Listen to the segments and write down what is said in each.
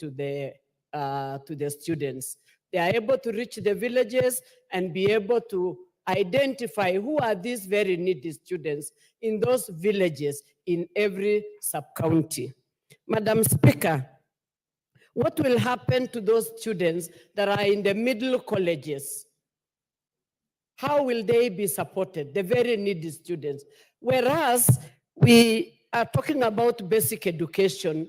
to the students. They are able to reach the villages and be able to identify who are these very needy students in those villages in every sub-county. Madam Speaker, what will happen to those students that are in the middle colleges? How will they be supported, the very needy students? Whereas we are talking about basic education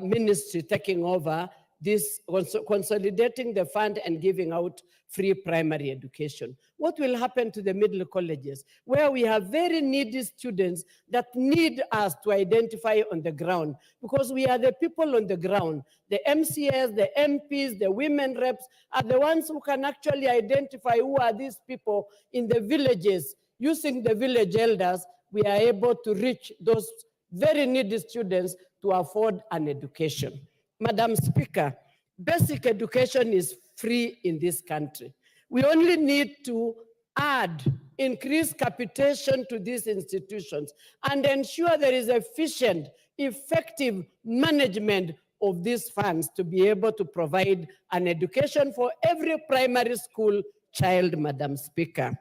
ministry taking over this, consolidating the fund and giving out free primary education. What will happen to the middle colleges, where we have very needy students that need us to identify on the ground? Because we are the people on the ground. The MCS, the MPs, the women reps are the ones who can actually identify who are these people in the villages. Using the village elders, we are able to reach those very needy students to afford an education. Madam Speaker, basic education is free in this country. We only need to add, increase capitation to these institutions and ensure there is efficient, effective management of these funds to be able to provide an education for every primary school child, Madam Speaker.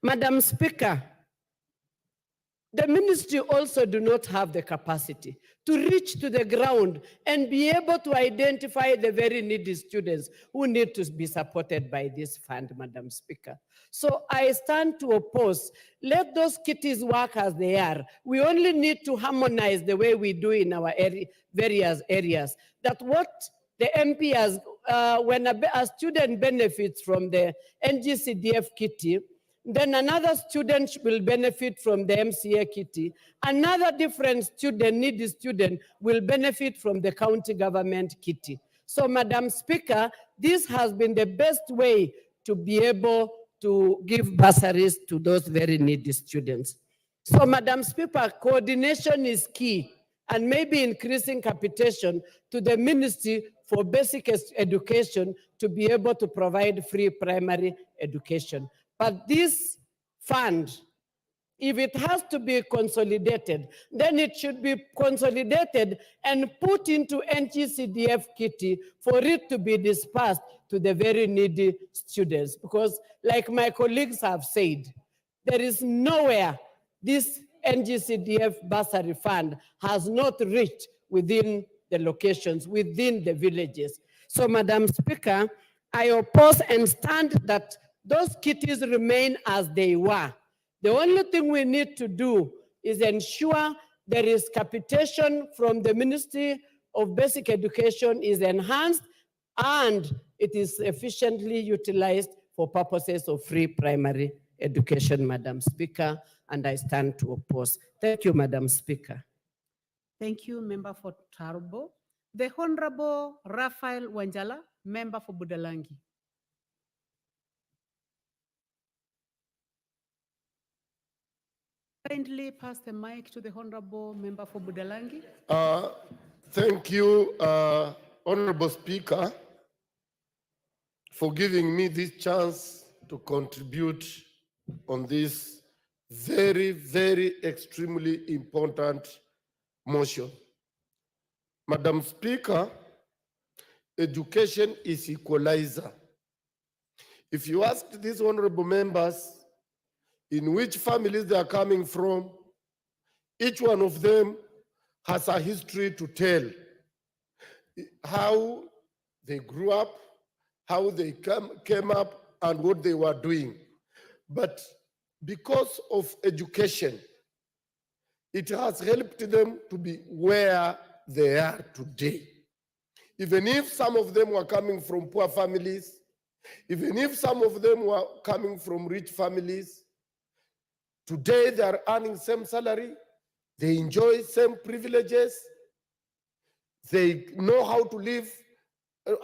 Madam Speaker, the ministry also do not have the capacity to reach to the ground and be able to identify the very needy students who need to be supported by this fund, Madam Speaker. So I stand to oppose. Let those kitties work as they are. We only need to harmonize the way we do in our various areas. That what the MP has, when a student benefits from the NGCDF kitty, then another student will benefit from the MCA kitty. Another different student, needy student, will benefit from the county government kitty. So, Madam Speaker, this has been the best way to be able to give bursaries to those very needy students. So, Madam Speaker, coordination is key, and maybe increasing capitation to the Ministry for Basic Education to be able to provide free primary education. But this fund, if it has to be consolidated, then it should be consolidated and put into NGCDF kitty for it to be dispersed to the very needy students. Because like my colleagues have said, there is nowhere this NGCDF bursary fund has not reached within the locations, within the villages. So, Madam Speaker, I oppose and stand that those kitties remain as they were. The only thing we need to do is ensure there is capitation from the Ministry of Basic Education is enhanced and it is efficiently utilized for purposes of free primary education, Madam Speaker, and I stand to oppose. Thank you, Madam Speaker. Thank you, Member for Tarbo. The Honorable Raphael Wanjala, Member for Budalangi. Kindly pass the mic to the Honorable Member for Budalangi. Thank you, Honorable Speaker, for giving me this chance to contribute on this very, very extremely important motion. Madam Speaker, education is equalizer. If you ask these honorable members in which families they are coming from, each one of them has a history to tell. How they grew up, how they came up, and what they were doing. But because of education, it has helped them to be where they are today. Even if some of them were coming from poor families, even if some of them were coming from rich families, today they are earning same salary, they enjoy same privileges, they know how to live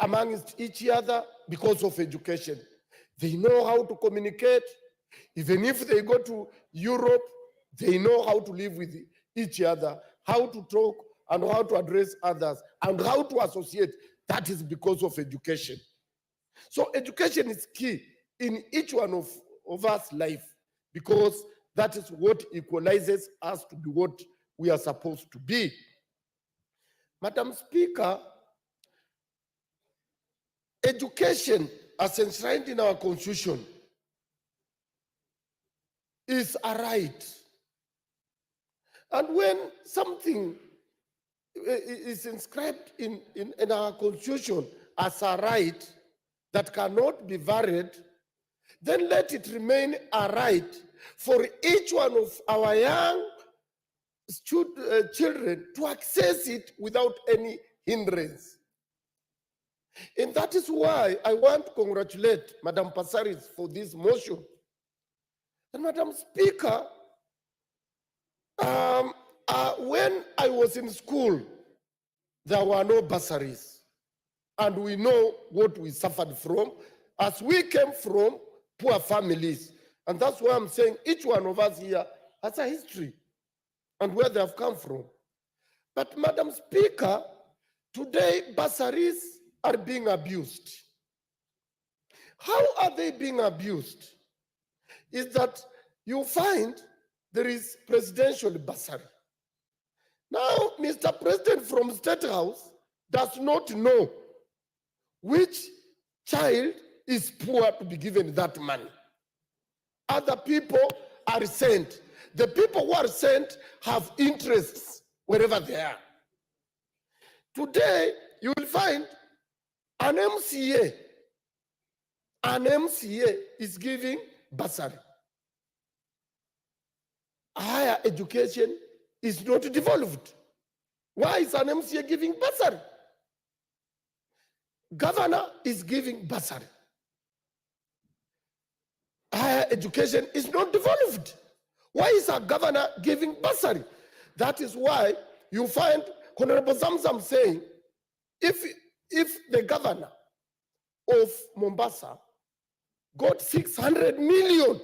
amongst each other because of education. They know how to communicate. Even if they go to Europe, they know how to live with each other, how to talk and how to address others, and how to associate. That is because of education. So education is key in each one of us life, because that is what equalizes us to be what we are supposed to be. Madam Speaker, education as enshrined in our constitution is a right. And when something is inscribed in our constitution as a right that cannot be varied, then let it remain a right for each one of our young children to access it without any hindrance. And that is why I want to congratulate Madam Passaris for this motion. And Madam Speaker, when I was in school, there were no bursaries. And we know what we suffered from as we came from poor families. And that's why I'm saying each one of us here has a history and where they have come from. But Madam Speaker, today bursaries are being abused. How are they being abused? Is that you find there is presidential bursary. Now, Mr. President from State House does not know which child is poor to be given that money. Other people are sent. The people who are sent have interests wherever they are. Today, you will find an MCA is giving bursary. Higher education is not devolved. Why is an MCA giving bursary? Governor is giving bursary. Higher education is not devolved. Why is a governor giving bursary? That is why you find Honorable Zamzam saying, if the governor of Mombasa got 600 million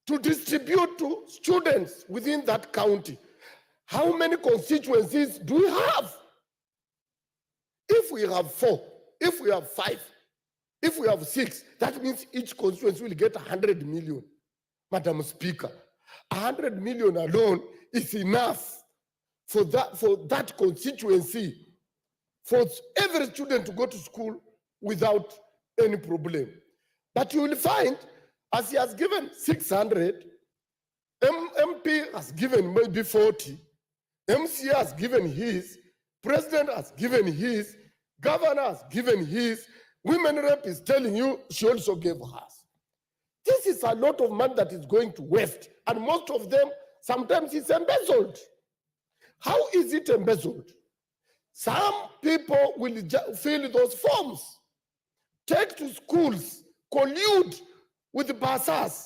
to distribute to students within that county, how many constituencies do we have? If we have 4, if we have 5, if we have 6, that means each constituency will get 100 million. Madam Speaker, 100 million alone is enough for that constituency, for every student to go to school without any problem. But you will find, as he has given 600, MP has given maybe 40, MCA has given his, President has given his, Governor has given his, Women Rep is telling you she also gave hers. This is a lot of money that is going to waste, and most of them, sometimes it's embezzled. How is it embezzled? Some people will fill those forms, take to schools, collude with the bursars,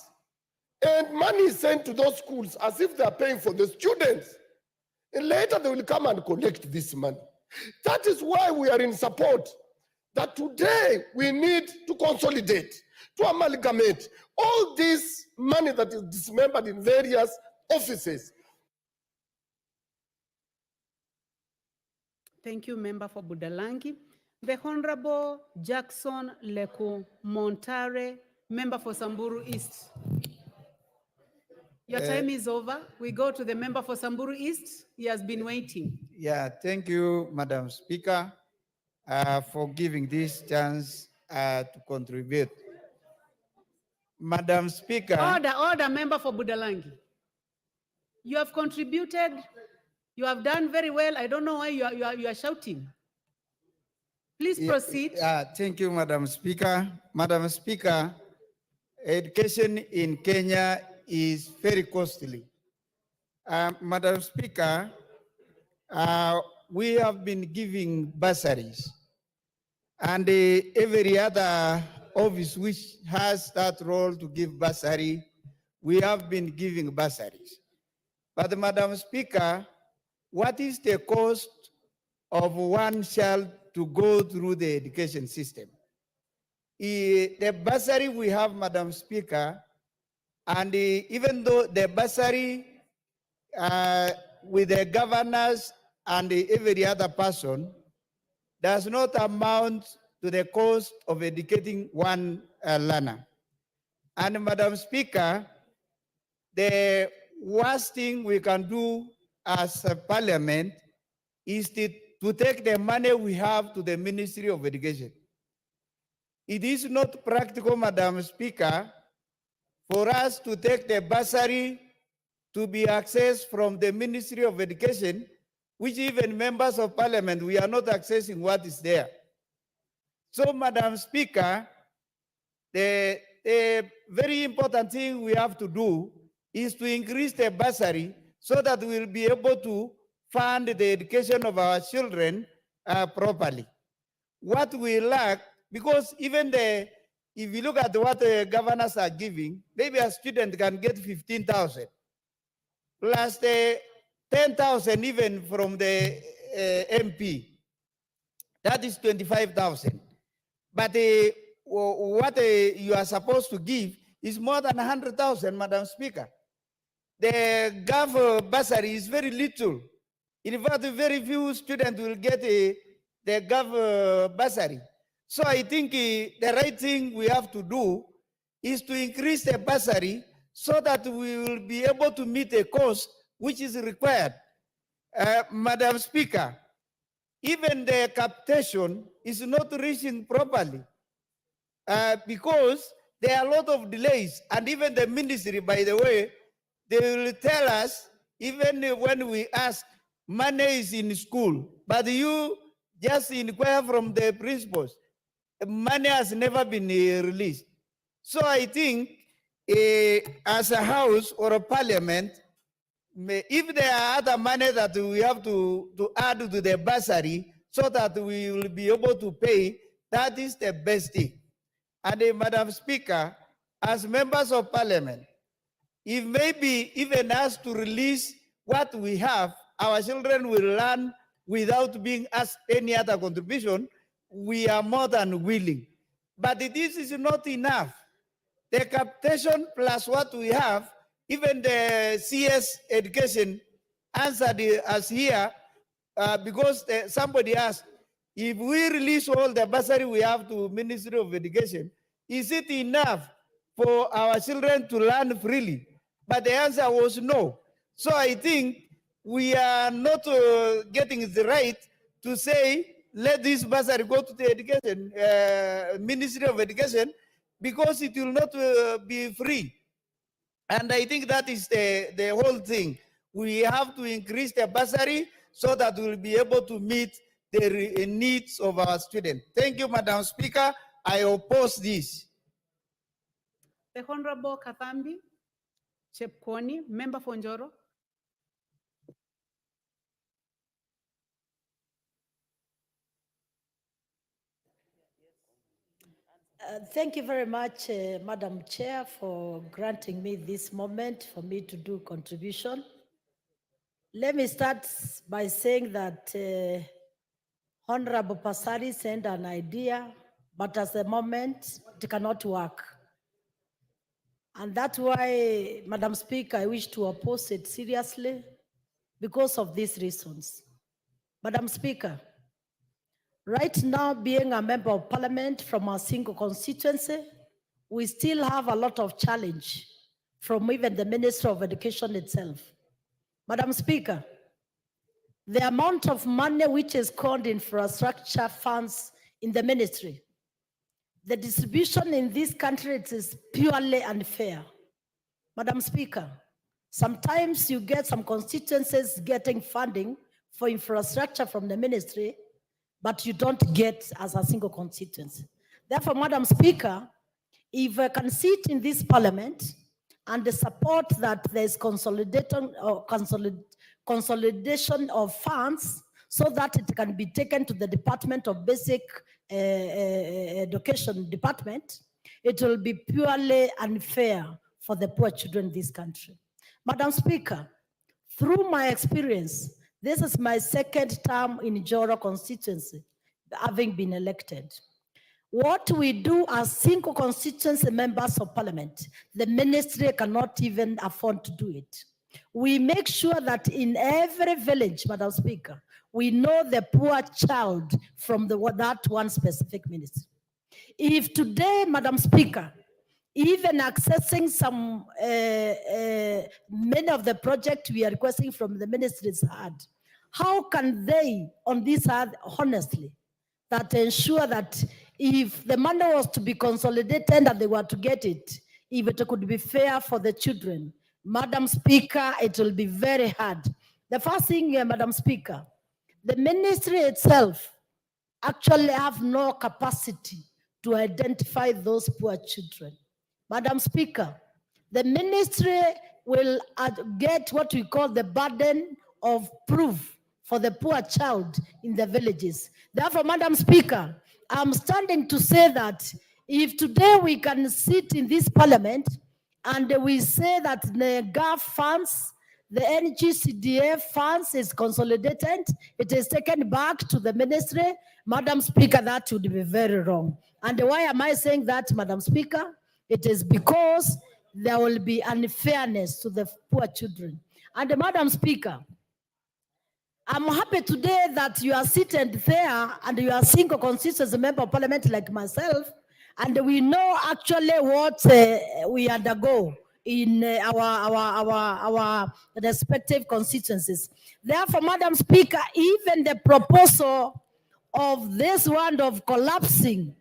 and money is sent to those schools as if they are paying for the students. And later they will come and collect this money. That is why we are in support that today we need to consolidate, to amalgamate all this money that is dismembered in various offices. Thank you, Member for Budalangi. The Honorable Jackson Leku Montare, Member for Samburu East. Your time is over. We go to the member for Samburu East. He has been waiting. Yeah, thank you, Madam Speaker, for giving this chance to contribute. Madam Speaker. Order, Member for Budalangi. You have contributed. You have done very well. I don't know why you are shouting. Please proceed. Thank you, Madam Speaker. Madam Speaker, education in Kenya is very costly. Madam Speaker, we have been giving bursaries, and every other office which has that role to give bursary, we have been giving bursaries. But Madam Speaker, what is the cost of one child to go through the education system? The bursary we have, Madam Speaker, and even though the bursary with the governors and every other person does not amount to the cost of educating one learner. And Madam Speaker, the worst thing we can do as a parliament is to take the money we have to the Ministry of Education. It is not practical, Madam Speaker, for us to take the bursary to be accessed from the Ministry of Education, which even members of parliament, we are not accessing what is there. So, Madam Speaker, the very important thing we have to do is to increase the bursary so that we'll be able to fund the education of our children properly. What we lack, because even if you look at what the governors are giving, maybe a student can get 15,000 plus the 10,000 even from the MP. That is 25,000. But what you are supposed to give is more than 100,000, Madam Speaker. The Gov bursary is very little. In fact, very few students will get the Gov bursary. So I think the right thing we have to do is to increase the bursary so that we will be able to meet the cost which is required. Madam Speaker, even the capitation is not reaching properly because there are a lot of delays, and even the ministry, by the way, they will tell us, even when we ask, money is in school, but you just inquire from the principals, money has never been released. So I think as a house or a parliament, if there are other money that we have to add to the bursary so that we will be able to pay, that is the best thing. And Madam Speaker, as members of parliament, if maybe even asked to release what we have, our children will learn without being asked any other contribution, we are more than willing. But this is not enough. The capitation plus what we have, even the CS education answered us here because somebody asked, if we release all the bursary we have to Ministry of Education, is it enough for our children to learn freely? But the answer was no. So I think we are not getting the right to say, let this bursary go to the education, Ministry of Education, because it will not be free. And I think that is the whole thing. We have to increase the bursary so that we'll be able to meet the needs of our students. Thank you, Madam Speaker. I oppose this. The Honorable Kathambi Chepkwony, member for Njoro. Thank you very much, Madam Chair, for granting me this moment for me to do contribution. Let me start by saying that Honorable Pasari sent an idea, but at the moment it cannot work. And that's why, Madam Speaker, I wish to oppose it seriously because of these reasons. Madam Speaker, right now, being a member of parliament from a single constituency, we still have a lot of challenge from even the Minister of Education itself. Madam Speaker, the amount of money which is called infrastructure funds in the ministry, the distribution in this country, it is purely unfair. Madam Speaker, sometimes you get some constituencies getting funding for infrastructure from the ministry, but you don't get as a single constituency. Therefore, Madam Speaker, if I can sit in this parliament and the support that there's consolidation of funds so that it can be taken to the Department of Basic Education Department, it will be purely unfair for the poor children in this country. Madam Speaker, through my experience, this is my second term in Njoro constituency, having been elected. What we do as single constituency members of parliament, the ministry cannot even afford to do it. We make sure that in every village, Madam Speaker, we know the poor child from that one specific ministry. If today, Madam Speaker, even accessing some, many of the projects we are requesting from the ministry is hard. how can they on this earth honestly that ensure that if the money was to be consolidated and they were to get it, if it could be fair for the children? Madam Speaker, it will be very hard. The first thing, Madam Speaker, the ministry itself actually have no capacity to identify those poor children. Madam Speaker, the ministry will get what we call the burden of proof for the poor child in the villages. Therefore, Madam Speaker, I'm standing to say that if today we can sit in this parliament and we say that the GAF funds, the NGCDF funds is consolidated, it is taken back to the ministry, Madam Speaker, that would be very wrong. And why am I saying that, Madam Speaker? It is because there will be unfairness to the poor children. And Madam Speaker, I'm happy today that you are seated there and you are single constituency member of parliament like myself, and we know actually what we undergo in our respective constituencies. Therefore, Madam Speaker, even the proposal of this one of collapsing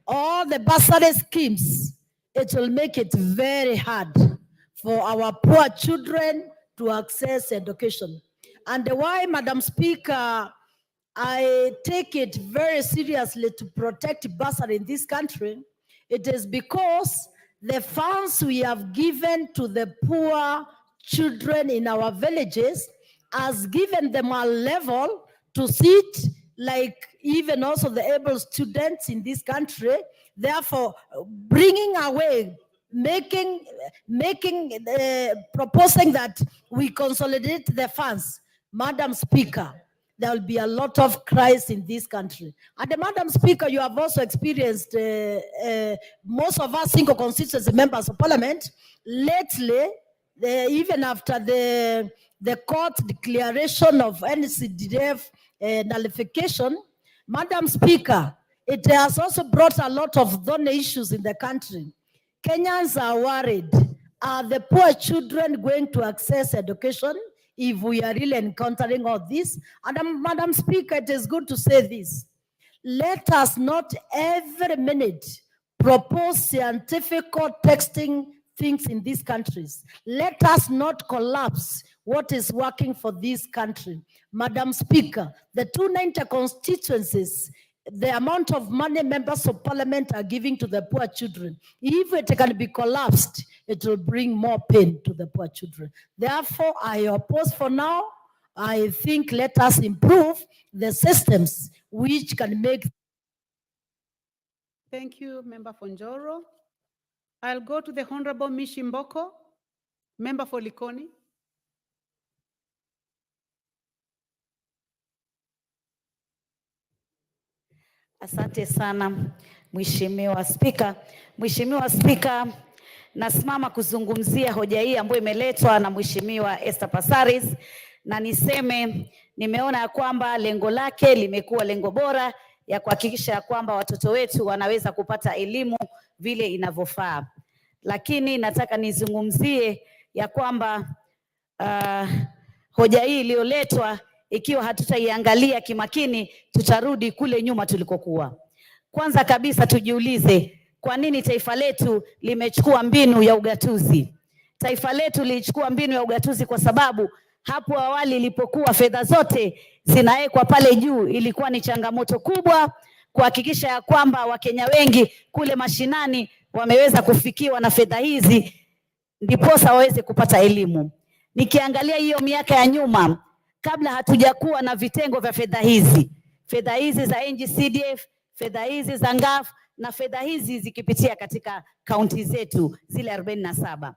all the bursary schemes, it will make it very hard for our poor children to access education. And why, Madam Speaker, I take it very seriously to protect bursary in this country, it is because the funds we have given to the poor children in our villages has given them a level to sit like even also the able students in this country. Therefore, bringing away, proposing that we consolidate the funds, Madam Speaker, there will be a lot of cries in this country. And Madam Speaker, you have also experienced, most of us single constituency members of parliament, lately, even after the court declaration of NCDF nullification, Madam Speaker, it has also brought a lot of thorny issues in the country. Kenyans are worried. Are the poor children going to access education if we are really encountering all this? And Madam Speaker, it is good to say this. Let us not every minute propose scientific texting things in these countries. Let us not collapse what is working for this country. Madam Speaker, the 290 constituencies, the amount of money members of parliament are giving to the poor children, if it can be collapsed, it will bring more pain to the poor children. Therefore, I oppose for now. I think let us improve the systems which can make. Thank you, Member Fonjoro. I'll go to the Honorable Mishi Mboko, Member for Likoni. Asante sana Mheshimiwa Spika. Mheshimiwa Spika, nasimama kuzungumzia hoja hii ambayo imeletwa na Mheshimiwa Esther Passaris, na niseme nimeona ya kwamba lengo lake limekuwa lengo bora ya kuhakikisha ya kwamba watoto wetu wanaweza kupata elimu vile inavyofaa. Lakini nataka nizungumzie ya kwamba hoja hii iliyoletwa, ikiwa hatutaiangalia kimakini, tutarudi kule nyuma tulikokuwa. Kwanza kabisa tujiulize, kwa nini taifa letu limechukua mbinu ya ugatuzi? Taifa letu lilichukua mbinu ya ugatuzi kwa sababu hapo awali ilipokuwa fedha zote zinawekwa pale juu, ilikuwa ni changamoto kubwa kuhakikisha ya kwamba Wakenya wengi kule mashinani wameweza kufikiwa na fedha hizi ndiposa waweze kupata elimu. Nikiangalia hiyo miaka ya nyuma, kabla hatujakuwa na vitengo vya fedha hizi za NGCDF, fedha hizi za NGAF na fedha hizi zikipitia katika kaunti zetu zile 47,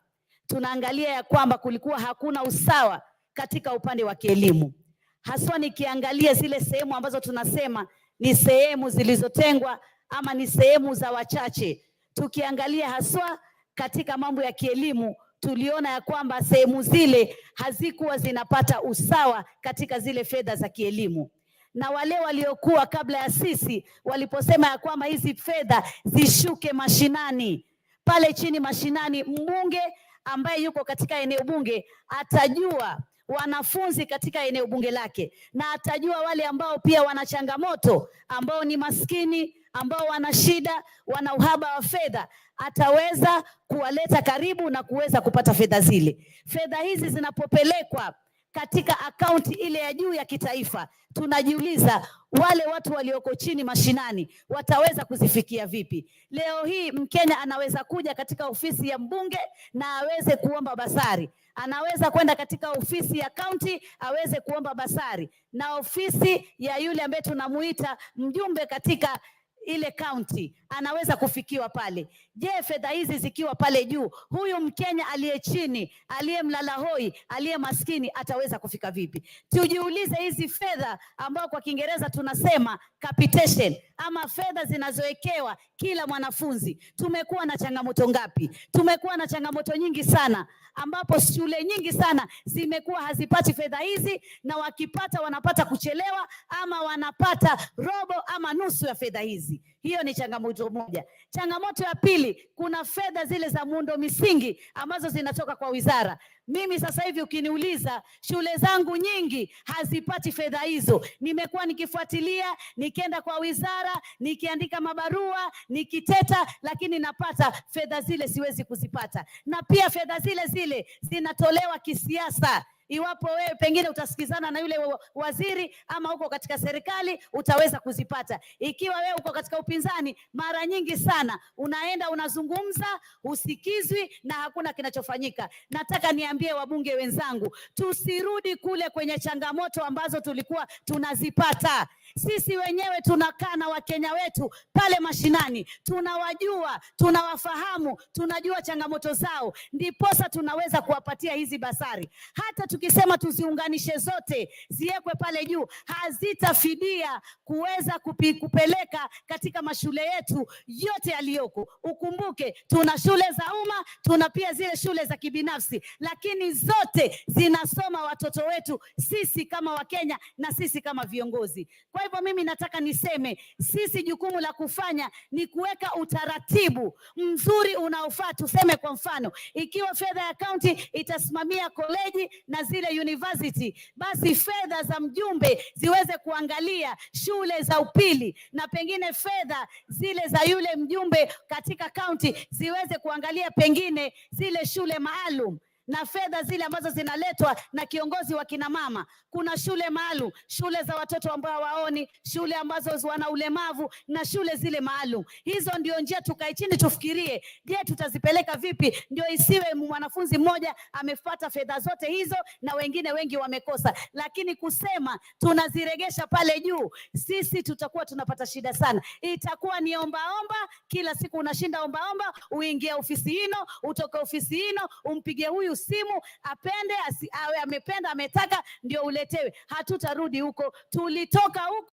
tunaangalia ya kwamba kulikuwa hakuna usawa katika upande wa kielimu. Haswa nikiangalia zile sehemu ambazo tunasema ni sehemu zilizotengwa ama ni sehemu za wachache, tukiangalia haswa katika mambo ya kielimu, tuliona ya kwamba sehemu zile hazikuwa zinapata usawa katika zile fedha za kielimu. Na wale waliokuwa kabla ya sisi waliposema ya kwamba hizi fedha zishuke mashinani, pale chini mashinani, mbunge ambaye yuko katika eneo bunge atajua wanafunzi katika eneo bunge lake, na atajua wale ambao pia wana changamoto, ambao ni maskini, ambao wana shida, wana uhaba wa fedha, ataweza kuwaleta karibu na kuweza kupata fedha zile. Fedha hizi zinapopelekwa katika akaunti ile ya juu ya kitaifa, tunajiuliza wale watu walioko chini mashinani wataweza kuzifikia vipi? Leo hii Mkenya anaweza kuja katika ofisi ya mbunge na aweze kuomba basari, anaweza kwenda katika ofisi ya kaunti aweze kuomba basari, na ofisi ya yule ambaye tunamuita mjumbe katika ile kaunti anaweza kufikiwa pale. Je, fedha hizi zikiwa pale juu, huyu Mkenya aliye chini, aliye mlala hoi, aliye maskini ataweza kufika vipi? Tujiulize hizi fedha ambao kwa Kiingereza tunasema capitation, ama fedha zinazowekewa kila mwanafunzi. Tumekuwa na changamoto ngapi? Tumekuwa na changamoto nyingi sana, ambapo shule nyingi sana zimekuwa hazipati fedha hizi, na wakipata wanapata kuchelewa, ama wanapata robo ama nusu ya fedha hizi. Hiyo ni changamoto moja. Changamoto ya pili, kuna fedha zile za muundo misingi ambazo zinatoka kwa wizara. Mimi sasa hivi ukiniuliza, shule zangu nyingi hazipati fedha hizo. Nimekuwa nikifuatilia, nikienda kwa wizara, nikiandika mabarua, nikiteta, lakini napata fedha zile siwezi kuzipata. Na pia fedha zile zinatolewa kisiasa. Iwapo wewe pengine utasikizana na yule waziri ama uko katika serikali, utaweza kuzipata. Ikiwa wewe uko katika upinzani, mara nyingi sana unaenda unazungumza, usikizwi na hakuna kinachofanyika. Nataka niambie wabunge wenzangu, tusirudi kule kwenye changamoto ambazo tulikuwa tunazipata. Sisi wenyewe tunakaa na Wakenya wetu pale mashinani, tunawajua, tunawafahamu, tunajua changamoto zao, ndiposa tunaweza kuwapatia hizi basari. Hata tukisema tuziunganishe zote, ziwekwe pale juu, hazitafidia kuweza kupeleka katika mashule yetu yote yaliyoko. Ukumbuke, tuna shule za umma, tuna pia zile shule za kibinafsi, lakini zote zinasoma watoto wetu, sisi kama Wakenya na sisi kama viongozi. Kwa hivyo mimi nataka niseme, sisi jukumu la kufanya ni kuweka utaratibu mzuri unaofaa. Tuseme kwa mfano, ikiwa fedha ya kaunti itasimamia koleji na zile university, basi fedha za mjumbe ziweze kuangalia shule za upili, na pengine fedha zile za yule mjumbe katika kaunti ziweze kuangalia pengine zile shule maalum, na fedha zile ambazo zinaletwa na kiongozi wa kina mama. Kuna shule maalum, shule za watoto ambao hawaoni, shule ambazo wana ulemavu na shule zile maalum. Hizo ndio njia, tukae chini tufikirie, je, tutazipeleka vipi ndio isiwe mwanafunzi mmoja amefuata fedha zote hizo na wengine wengi wamekosa. Lakini kusema tunaziregesha pale juu, sisi tutakuwa tunapata shida sana. Itakuwa ni ombaomba, kila siku unashinda ombaomba, uingie ofisi hino, utoke ofisi hino, umpige huyu simu, apende awe amependa ametaka ndio uletewe. Hatutarudi huko, tulitoka huko.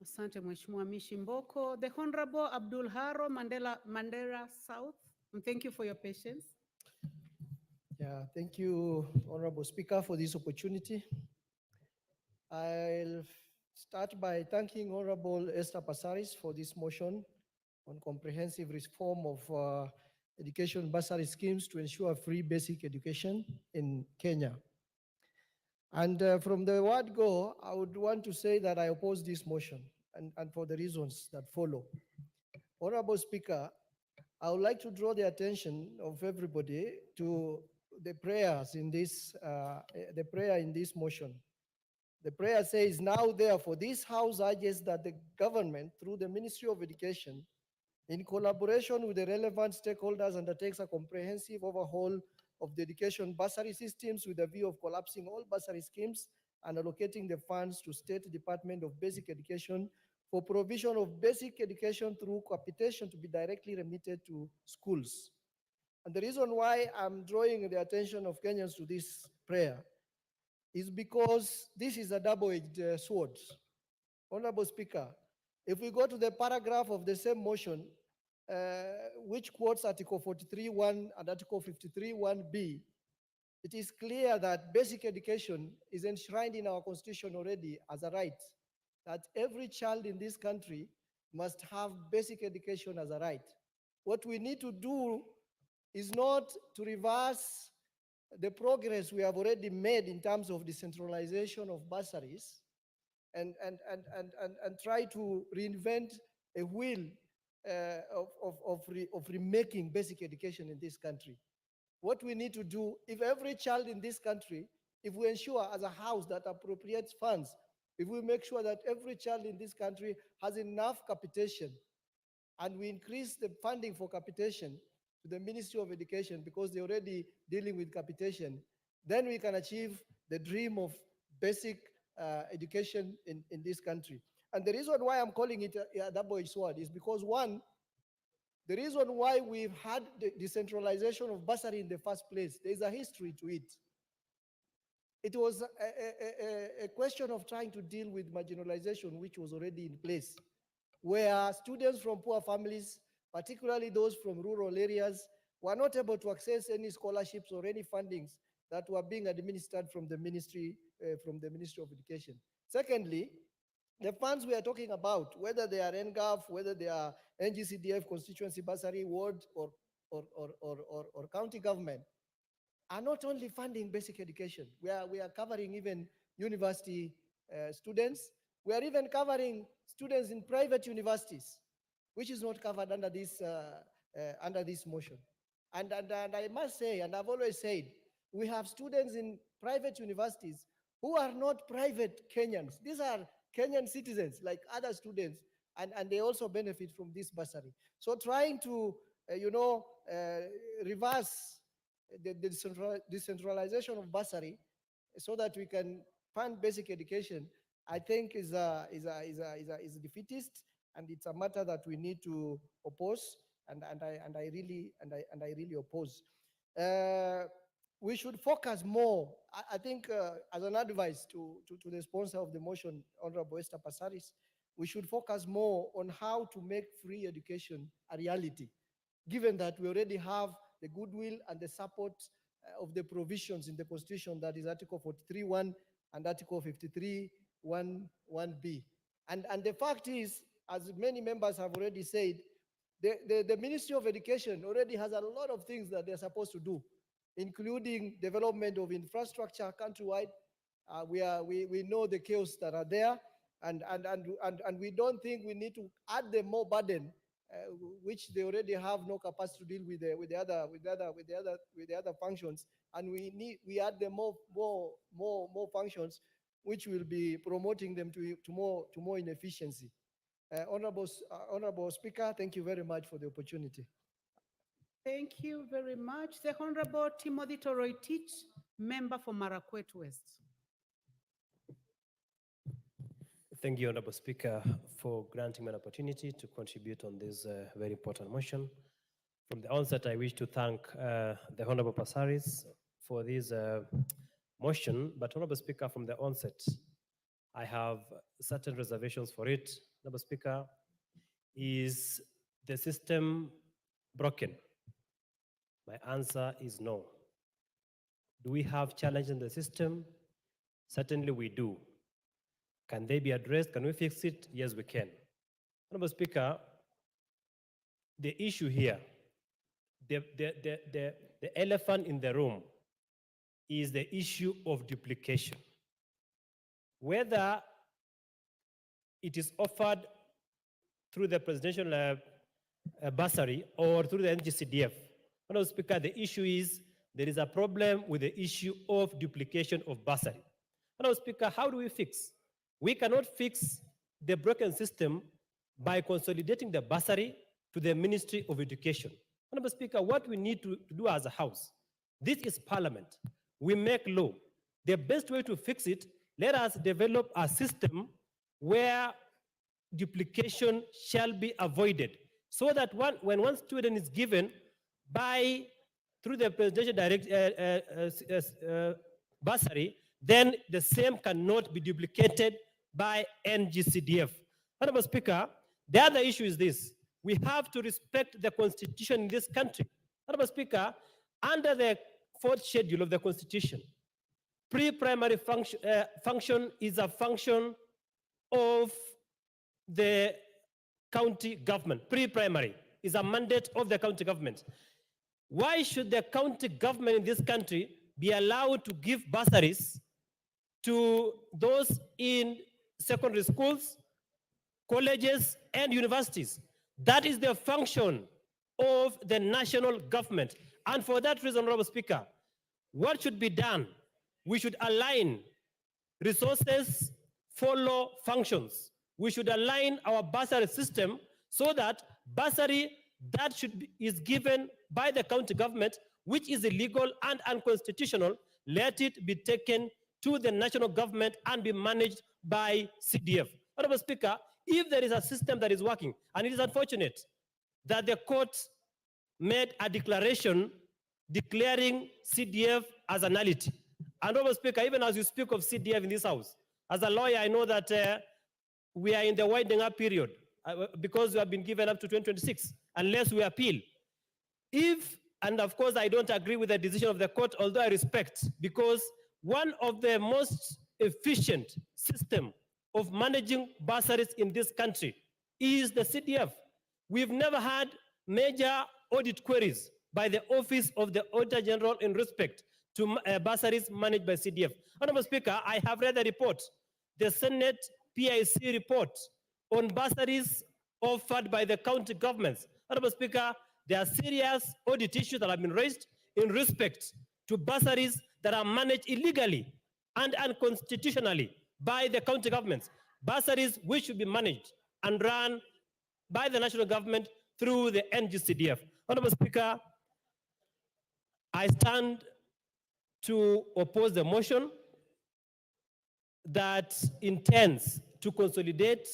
Asante Mheshimiwa Mishi Mboko. The Honorable Abdul Haro, Mandera South. And thank you for your patience. Yeah, thank you, Honorable Speaker, for this opportunity. I'll start by thanking Honorable Esther Passaris for this motion on comprehensive reform of education bursary schemes to ensure free basic education in Kenya. And from the word go, I would want to say that I oppose this motion, and for the reasons that follow. Honorable Speaker, I would like to draw the attention of everybody to the prayers in this, the prayer in this motion. The prayer says, now therefore this House urges that the government, through the Ministry of Education, in collaboration with the relevant stakeholders, undertakes a comprehensive overhaul of the education bursary systems with a view of collapsing all bursary schemes and allocating the funds to State Department of Basic Education for provision of basic education through capitation to be directly remitted to schools. And the reason why I'm drawing the attention of Kenyans to this prayer is because this is a double-edged sword. Honorable Speaker, if we go to the paragraph of the same motion, which quotes Article 43(1) and Article 53(1)(b), it is clear that basic education is enshrined in our Constitution already as a right, that every child in this country must have basic education as a right. What we need to do is not to reverse the progress we have already made in terms of decentralization of bursaries and try to reinvent a wheel of remaking basic education in this country. What we need to do, if every child in this country, if we ensure as a house that appropriates funds, if we make sure that every child in this country has enough capitation, and we increase the funding for capitation to the Ministry of Education because they're already dealing with capitation, then we can achieve the dream of basic education in this country. And the reason why I'm calling it a double-edged sword is because, one, the reason why we've had the decentralization of bursary in the first place, there's a history to it. It was a question of trying to deal with marginalization, which was already in place, where students from poor families, particularly those from rural areas, were not able to access any scholarships or any fundings that were being administered from the Ministry of Education. Secondly, the funds we are talking about, whether they are NGAF, whether they are NGCDF, constituency bursary, ward, or county government, are not only funding basic education. We are covering even university students. We are even covering students in private universities, which is not covered under this motion. And I must say, and I've always said, we have students in private universities who are not private Kenyans. These are Kenyan citizens like other students, and they also benefit from this bursary. So trying to, reverse the decentralization of bursary so that we can fund basic education, I think is defeatist, and it's a matter that we need to oppose, and I really oppose. We should focus more. I think as an advice to the sponsor of the motion, Honorable Esther Passaris, we should focus more on how to make free education a reality, given that we already have the goodwill and the support of the provisions in the Constitution, that is Article 43(1) and Article 53(1)(b). And the fact is, as many members have already said, the Ministry of Education already has a lot of things that they're supposed to do, including development of infrastructure countrywide. We know the chaos that are there, and we don't think we need to add them more burden, which they already have no capacity to deal with the other functions, and we add them more functions, which will be promoting them to more inefficiency. Honorable Speaker, thank you very much for the opportunity. Thank you very much. The Honorable Timothy Toroitich, member for Marakwet West. Thank you, Honorable Speaker, for granting me an opportunity to contribute on this very important motion. From the onset, I wish to thank the Honorable Passaris for this motion, but Honorable Speaker, from the onset, I have certain reservations for it. Honorable Speaker, is the system broken? My answer is no. Do we have challenges in the system? Certainly we do. Can they be addressed? Can we fix it? Yes, we can. Honorable Speaker, the issue here, the elephant in the room is the issue of duplication. Whether it is offered through the presidential bursary or through the NGCDF. Honorable Speaker, the issue is there is a problem with the issue of duplication of bursary. Honorable Speaker, how do we fix? We cannot fix the broken system by consolidating the bursary to the Ministry of Education. Honorable Speaker, what we need to do as a house, this is Parliament. We make law. The best way to fix it, let us develop a system where duplication shall be avoided, so that when one student is given through the presidential bursary, then the same cannot be duplicated by NGCDF. Honorable Speaker, the other issue is this. We have to respect the Constitution in this country. Honorable Speaker, under the 4th schedule of the Constitution, pre-primary function is a function of the county government. Pre-primary is a mandate of the county government. Why should the county government in this country be allowed to give bursaries to those in secondary schools, colleges, and universities. That is the function of the national government. And for that reason, Honorable Speaker, what should be done? We should align resources, follow functions. We should align our bursary system so that bursary that is given by the county government, which is illegal and unconstitutional, let it be taken to the national government and be managed by CDF. Honorable Speaker, if there is a system that is working, and it is unfortunate that the court made a declaration declaring CDF as a nullity. And Honorable Speaker, even as you speak of CDF in this house, as a lawyer, I know that we are in the winding up period because we have been given up to 2026, unless we appeal. If, and of course, I don't agree with the decision of the court, although I respect, because one of the most efficient system of managing bursaries in this country is the CDF. We've never had major audit queries by the Office of the Auditor General in respect to bursaries managed by CDF. Honorable Speaker, I have read the report, the Senate PIC report on bursaries offered by the county governments. Honorable Speaker, there are serious audit issues that have been raised in respect to bursaries that are managed illegally and unconstitutionally by the county governments. Bursaries which should be managed and run by the national government through the NGCDF. Honorable Speaker, I stand to oppose the motion that intends to consolidate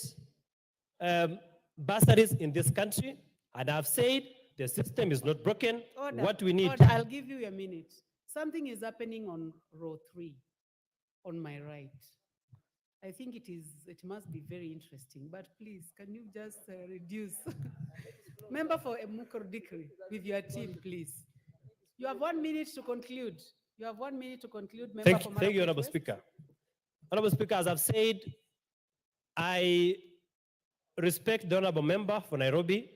bursaries in this country. And I've said the system is not broken. Order, What we need. order, I'll give you a minute. Something is happening on row 3, on my right. I think it must be very interesting, but please, can you just reduce? Member for Mukordikri, with your team, please. You have 1 minute to conclude. You have 1 minute to conclude. Member for Thank you, Marakwet Honorable West. Speaker. Honorable Speaker, as I've said, I respect the Honorable Member for Nairobi,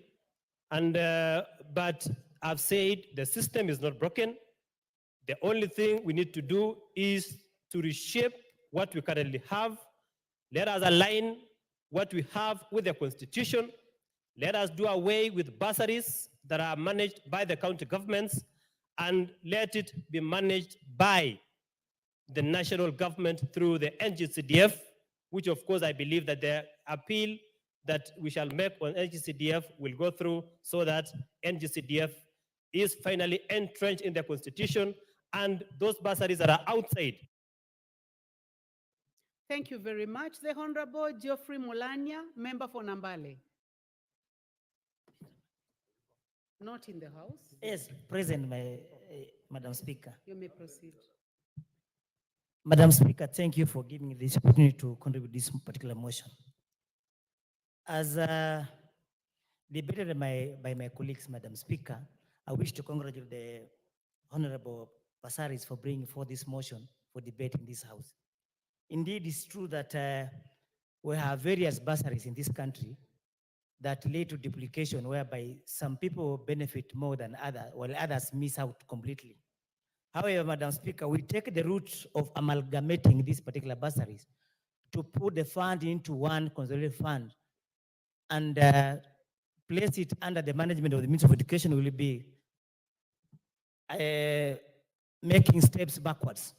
and but I've said the system is not broken. The only thing we need to do is to reshape what we currently have. Let us align what we have with the Constitution. Let us do away with bursaries that are managed by the county governments, and let it be managed by the national government through the NGCDF, which of course I believe that the appeal that we shall make on NGCDF will go through so that NGCDF is finally entrenched in the Constitution, and those bursaries that are outside. Thank you very much. The Honorable Geoffrey Mulanya, member for Nambale. Not in the house. Yes, present, Madam Speaker. You may proceed. Madam Speaker, thank you for giving me this opportunity to contribute this particular motion. As debated by my colleagues, Madam Speaker, I wish to congratulate the Honorable Passaris for bringing forth this motion for debate in this House. Indeed, it's true that we have various bursaries in this country that lead to duplication, whereby some people benefit more than others, while others miss out completely. However, Madam Speaker, we take the route of amalgamating these particular bursaries to put the fund into one consolidated fund and place it under the management of the Ministry of Education will be making steps backwards,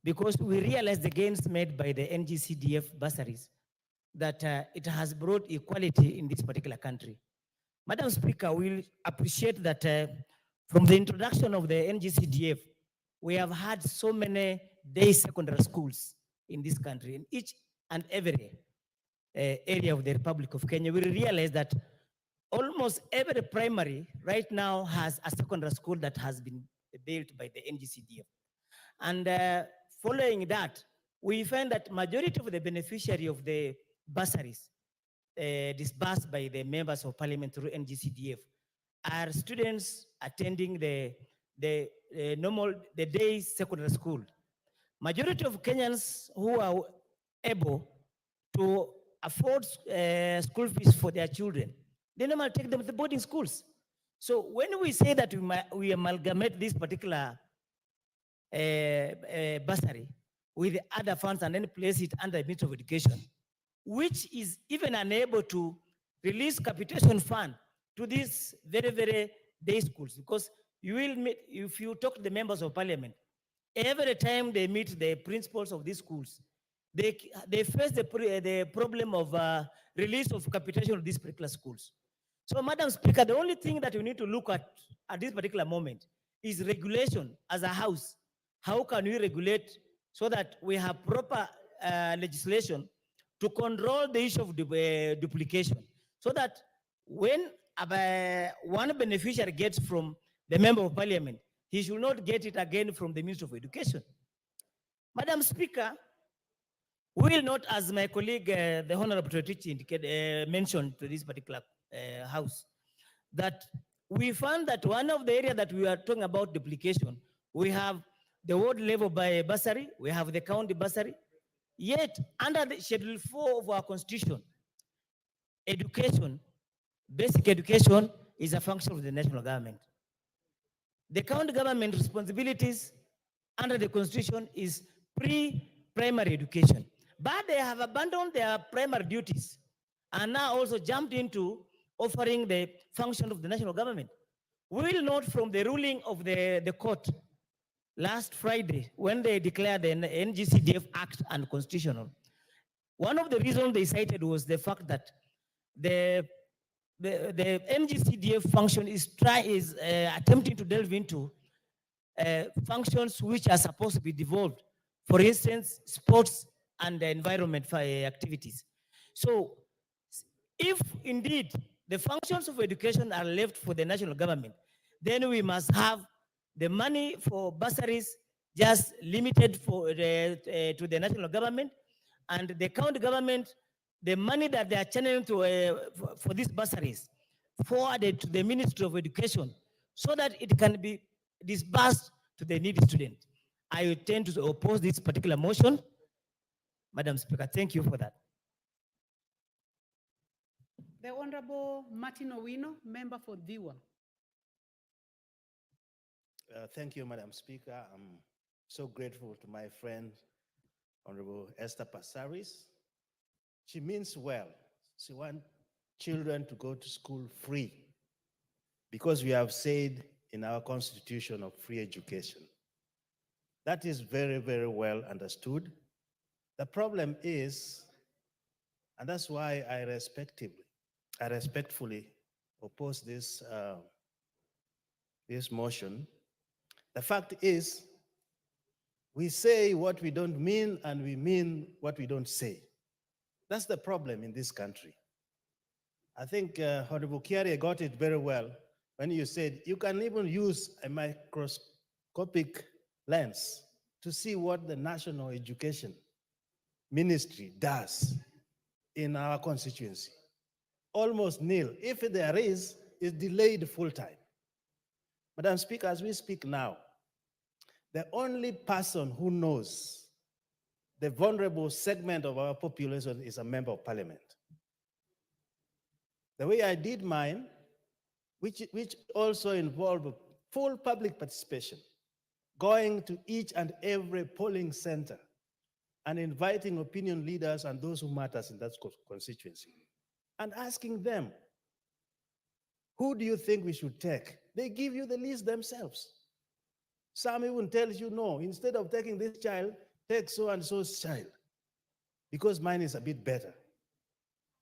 because we realize the gains made by the NGCDF bursaries that it has brought equality in this particular country. Madam Speaker, we appreciate that from the introduction of the NGCDF, we have had so many day secondary schools in this country, in each and every area of the Republic of Kenya. We realize that almost every primary right now has a secondary school that has been built by the NGCDF. And following that, we find that majority of the beneficiary of the bursaries disbursed by the members of parliament through NGCDF are students attending the day secondary school. Majority of Kenyans who are able to afford school fees for their children, they normally take them to the boarding schools. So when we say that we amalgamate this particular bursary with the other funds and then place it under the Ministry of Education, which is even unable to release capitation fund to these very, very day schools. Because you will meet, if you talk to the members of parliament, every time they meet the principals of these schools, they face the problem of release of capitation of these particular schools. So, Madam Speaker, the only thing that we need to look at this particular moment is regulation as a house. How can we regulate so that we have proper legislation to control the issue of duplication, so that when one beneficiary gets from the member of parliament, he should not get it again from the Minister of Education. Madam Speaker, we will not, as my colleague, the Honorable Tretich mentioned to this particular house, that we found that one of the areas that we are talking about duplication, we have the ward level by bursary, we have the county bursary, yet under the Schedule 4 of our Constitution, education, basic education is a function of the national government. The county government responsibilities under the Constitution is pre-primary education, but they have abandoned their primary duties and now also jumped into offering the function of the national government. We will note from the ruling of the court last Friday, when they declared the NGCDF Act unconstitutional, one of the reasons they cited was the fact that the NGCDF function is attempting to delve into functions which are supposed to be devolved. For instance, sports and environment activities. So if indeed the functions of education are left for the national government, then we must have the money for bursaries just limited for to the national government, and the county government, the money that they are channeling to for these bursaries forwarded to the Ministry of Education so that it can be disbursed to the needy student. I tend to oppose this particular motion. Madam Speaker, thank you for that. The Honorable Martin Owino, member for Diwa. Thank you, Madam Speaker. I'm so grateful to my friend, Honorable Esther Passaris. She means well. She wants children to go to school free because we have said in our constitution of free education. That is very, very well understood. The problem is, and that's why I respectfully oppose this, this motion. The fact is, we say what we don't mean and we mean what we don't say. That's the problem in this country. I think Honorable Kiari got it very well when you said you can even use a microscopic lens to see what the National Education Ministry does in our constituency. Almost nil. If there is, it's delayed full time. Madam Speaker, as we speak now, the only person who knows the vulnerable segment of our population is a member of parliament. The way I did mine, which also involved full public participation, going to each and every polling center and inviting opinion leaders and those who matters in that constituency and asking them, who do you think we should take? They give you the list themselves. Some even tells you, no, instead of taking this child, take so-and-so's child, because mine is a bit better.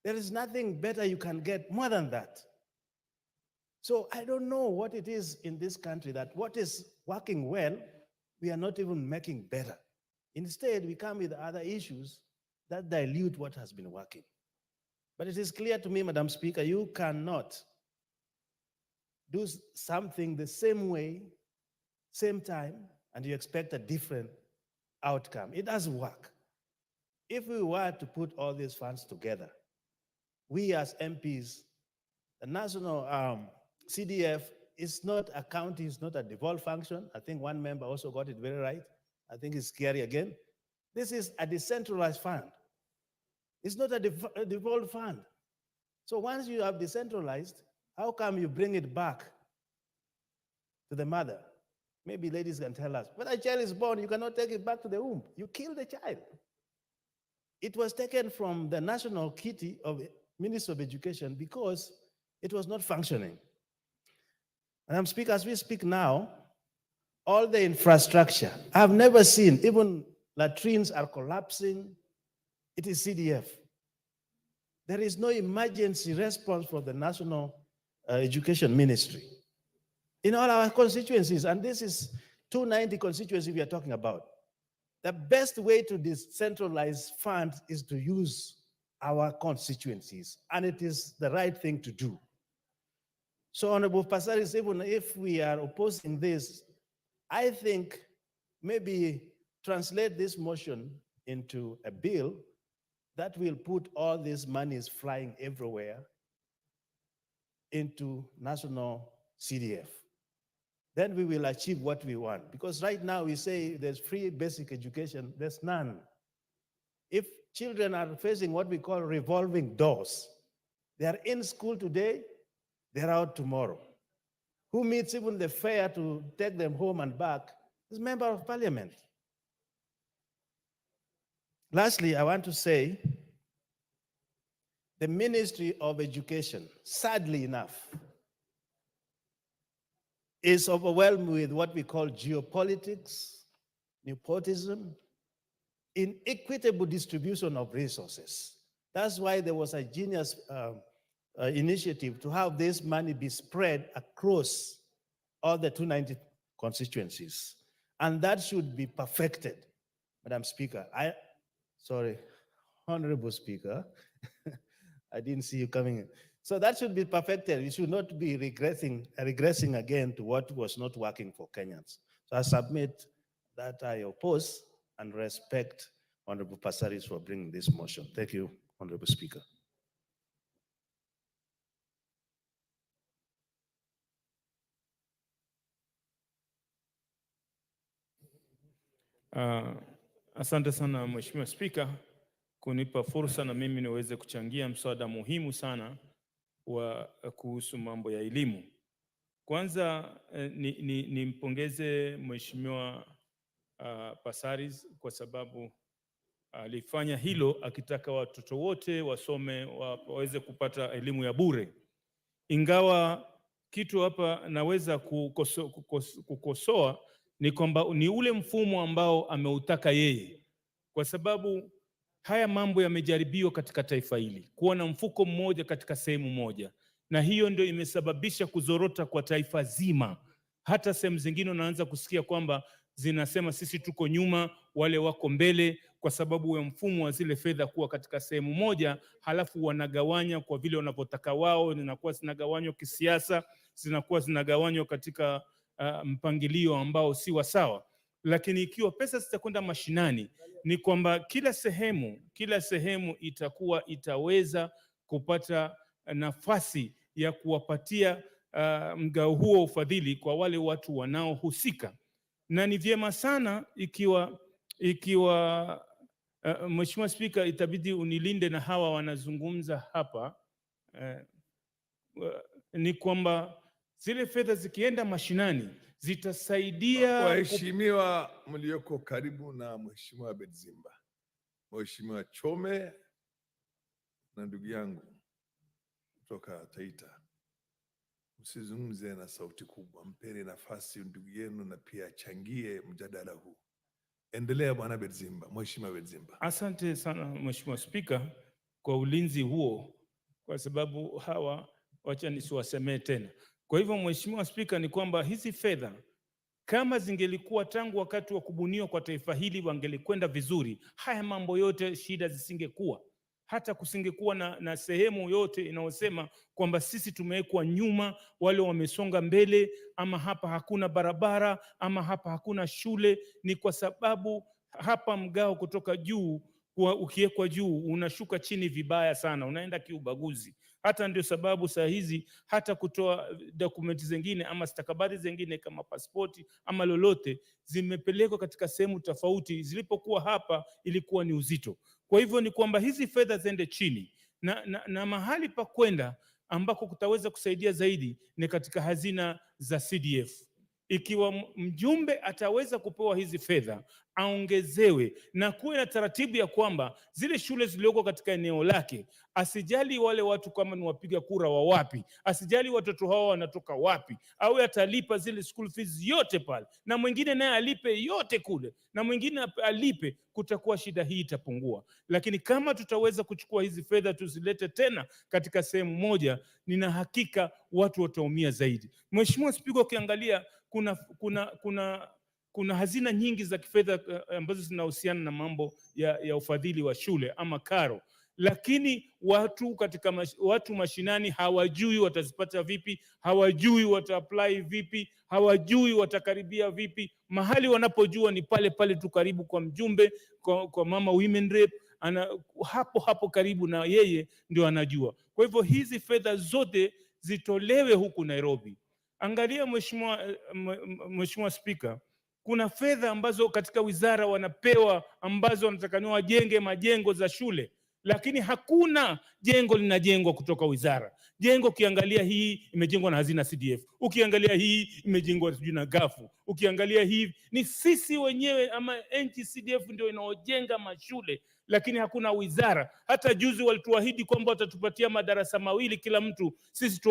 There is nothing better you can get more than that. So I don't know what it is in this country that what is working well, we are not even making better. Instead, we come with other issues that dilute what has been working. But it is clear to me, Madam Speaker, you cannot do something the same way, same time, and you expect a different outcome. It doesn't work. If we were to put all these funds together, we as MPs, the national CDF is not a county, it's not a devolved function. I think one member also got it very right. I think it's scary again. This is a decentralized fund. It's not a devolved fund. So once you have decentralized, how come you bring it back to the mother? maybe ladies can tell us, when a child is born, you cannot take it back to the womb. You kill the child. It was taken from the national kitty of Ministry of Education because it was not functioning. Madam Speaker, as we speak now, all the infrastructure, I've never seen, even latrines are collapsing. It is CDF. There is no emergency response for the National Education Ministry in all our constituencies, and this is 290 constituencies we are talking about. The best way to decentralize funds is to use our constituencies, and it is the right thing to do. So, Honorable Passaris, even if we are opposing this, I think maybe translate this motion into a bill that will put all these monies flying everywhere into national CDF. Then we will achieve what we want. Because right now we say there's free basic education, there's none. If children are facing what we call revolving doors, they are in school today, they're out tomorrow. Who meets even the fare to take them home and back is member of parliament. Lastly, I want to say the Ministry of Education, sadly enough, is overwhelmed with what we call geopolitics, nepotism, inequitable distribution of resources. That's why there was a genius initiative to have this money be spread across all the 290 constituencies. And that should be perfected, Madam Speaker. Honorable Speaker, I didn't see you coming in. So that should be perfected. We should not be regressing again to what was not working for Kenyans. So I submit that I oppose and respect Honorable Passaris for bringing this motion. Thank you, Honorable Speaker. Asante sana Mheshimiwa Spika kunipa fursa na mimi niweze kuchangia mswada muhimu sana wa kuhusu mambo ya elimu. Kwanza nimpongeze Mheshimiwa Passaris kwa sababu alifanya hilo akitaka watoto wote wasome waweze kupata elimu ya bure. Ingawa kitu hapa naweza kukosoa ni kwamba ni ule mfumo ambao ameutaka yeye, kwa sababu haya mambo yamejaribiwa katika taifa hili, kuwa na mfuko mmoja katika sehemu moja, na hiyo ndio imesababisha kuzorota kwa taifa zima. Hata sehemu zingine unaanza kusikia kwamba zinasema sisi tuko nyuma, wale wako mbele, kwa sababu ya mfumo wa zile fedha kuwa katika sehemu moja, halafu wanagawanya kwa vile wanavyotaka wao, zinakuwa zinagawanywa kisiasa, zinakuwa zinagawanywa katika mpangilio ambao si wa sawa. Lakini ikiwa pesa zitakwenda mashinani, ni kwamba kila sehemu itaweza kupata nafasi ya kuwapatia mgao huo ufadhili kwa wale watu wanaohusika. Na ni vyema sana ikiwa Mheshimiwa Spika, itabidi unilinde na hawa wanazungumza hapa, ni kwamba zile fedha zikienda mashinani zitasaidia. Waheshimiwa mlioko karibu na Mheshimiwa Bedzimba, Mheshimiwa Chome na ndugu yangu kutoka Taita, msizungumze na sauti kubwa, mpeni nafasi ndugu yenu na pia changie mjadala huu. Endelea Bwana Bedzimba, Mheshimiwa Bedzimba. Asante sana Mheshimiwa Spika kwa ulinzi huo, kwa sababu hawa wacha nisiwasemee tena. Kwa hivyo Mheshimiwa Spika, ni kwamba hizi fedha kama zingelikuwa tangu wakati wa kubuniwa kwa taifa hili wangelikwenda vizuri, haya mambo yote shida zisingekuwa. Hata kusingekuwa na sehemu yote inayosema kwamba sisi tumewekwa nyuma, wale wamesonga mbele, ama hapa hakuna barabara, ama hapa hakuna shule. Ni kwa sababu hapa mgao kutoka juu, ukiwekwa juu unashuka chini vibaya sana, unaenda kiubaguzi. Hata ndio sababu saa hizi hata kutoa dokumenti zingine ama stakabadhi zingine kama pasipoti ama lolote zimepelekwa katika sehemu tofauti, zilipokuwa hapa ilikuwa ni uzito. Kwa hivyo ni kwamba hizi fedha ziende chini na mahali pa kwenda ambako kutaweza kusaidia zaidi ni katika hazina za CDF. ikiwa mjumbe ataweza kupewa hizi fedha aongezewe, na kuwe na taratibu ya kwamba zile shule zilizoko katika eneo lake, asijali wale watu kama ni wapiga kura wa wapi, asijali watoto hao wanatoka wapi, au atalipa zile school fees yote pale, na mwingine naye alipe yote kule, na mwingine alipe, kutakuwa shida hii itapungua. Lakini kama tutaweza kuchukua hizi fedha tuzilete tena katika sehemu moja, nina hakika watu wataumia zaidi. Mheshimiwa Spika, ukiangalia kuna hazina nyingi za kifedha ambazo zinahusiana na mambo ya ufadhili wa shule ama karo, lakini watu mashinani hawajui watazipata vipi, hawajui wata-apply vipi, hawajui watakaribia vipi. Mahali wanapojua ni pale pale tu karibu kwa mjumbe, kwa mama women rep, hapo karibu na yeye ndio anajua. Kwa hivyo hizi fedha zote zitolewe huku Nairobi. Angalia Mheshimiwa Spika, kuna fedha ambazo katika wizara wanapewa ambazo wanatakaniwa wajenge majengo za shule, lakini hakuna jengo linajengwa kutoka wizara. Jengo ukiangalia hii imejengwa na hazina CDF, ukiangalia hii imejengwa na Gafu, ukiangalia hii ni sisi wenyewe ama NGCDF ndio inaojenga mashule, lakini hakuna wizara. Hata juzi walituahidi kwamba watatupatia madarasa mawili kila mtu, sisi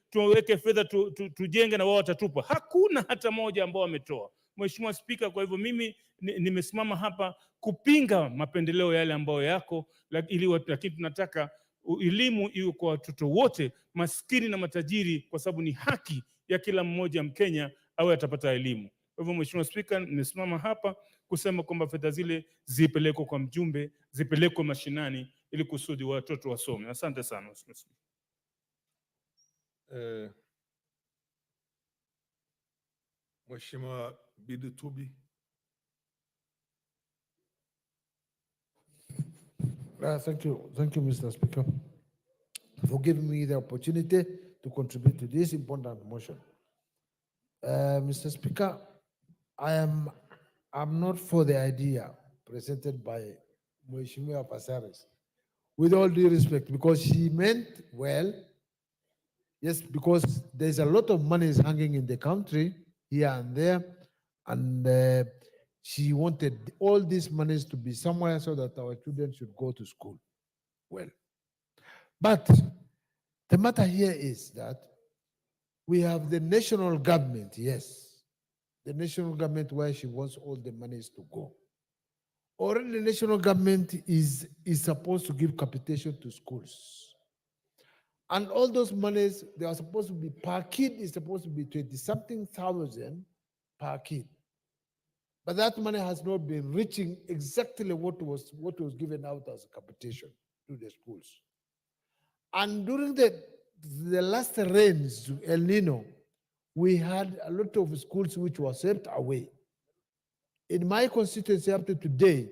tuweke fedha tujenge na wao watatupa. Hakuna hata moja ambao wametoa. Mheshimiwa Spika, kwa hivyo mimi nimesimama hapa kupinga mapendeleo yale ambayo yako, lakini tunataka elimu iwe kwa watoto wote, maskini na matajiri, kwa sababu ni haki ya kila mmoja Mkenya awe atapata elimu. Kwa hivyo Mheshimiwa Spika, nimesimama hapa kusema kwamba fedha zile zipelekwe kwa mjumbe, zipelekwe mashinani ili kusudi watoto wasome. Asante sana Mheshimiwa Spika. Mheshimiwa Bidu Tubi. Thank you, Mr. Speaker, for giving me the opportunity to contribute to this important motion. Mr. Speaker, I'm not for the idea presented by Mheshimiwa Passaris, with all due respect, because she meant well. Yes, because there's a lot of money is hanging in the country here and there, and she wanted all these monies to be somewhere so that our children should go to school. Well, but the matter here is that we have the national government, yes, the national government where she wants all the monies to go. Already the national government is supposed to give capitation to schools. And all those monies, they are supposed to be, per kid is supposed to be 20-something thousand per kid. But that money has not been reaching exactly what was given out as a capitation to the schools. And during the last rains, El Nino, we had a lot of schools which were swept away. In my constituency up to today,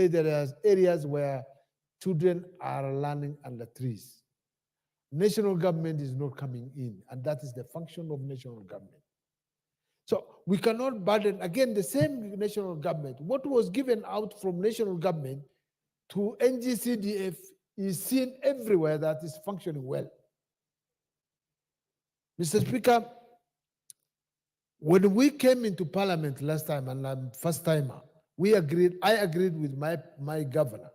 there are areas where children are learning under trees. National government is not coming in, and that is the function of national government. So we cannot burden, again, the same national government. What was given out from national government to NGCDF is seen everywhere that is functioning well. Mr. Speaker, when we came into parliament last time, and I'm first timer, I agreed with my governor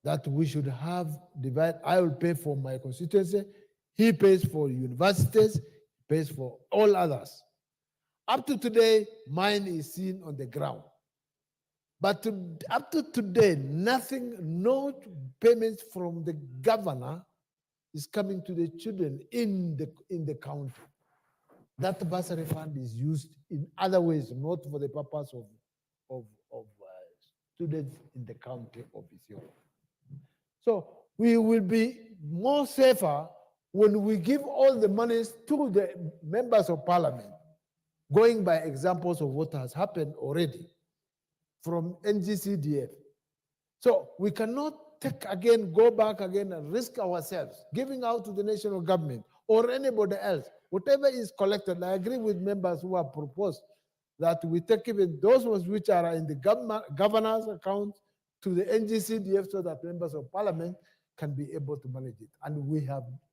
that we should have divide. I will pay for my constituency, he pays for universities, pays for all others. Up to today, mine is seen on the ground. But up to today, nothing, no payments from the governor is coming to the children in the county. That bursary fund is used in other ways, not for the purpose of students in the county of Ethiopia. So we will be more safer when we give all the monies to the members of parliament, going by examples of what has happened already from NGCDF. So we cannot go back again and risk ourselves, giving out to the national government or anybody else. Whatever is collected, I agree with members who have proposed that we take even those ones which are in the governor's account to the NGCDF so that members of parliament can be able to manage it. And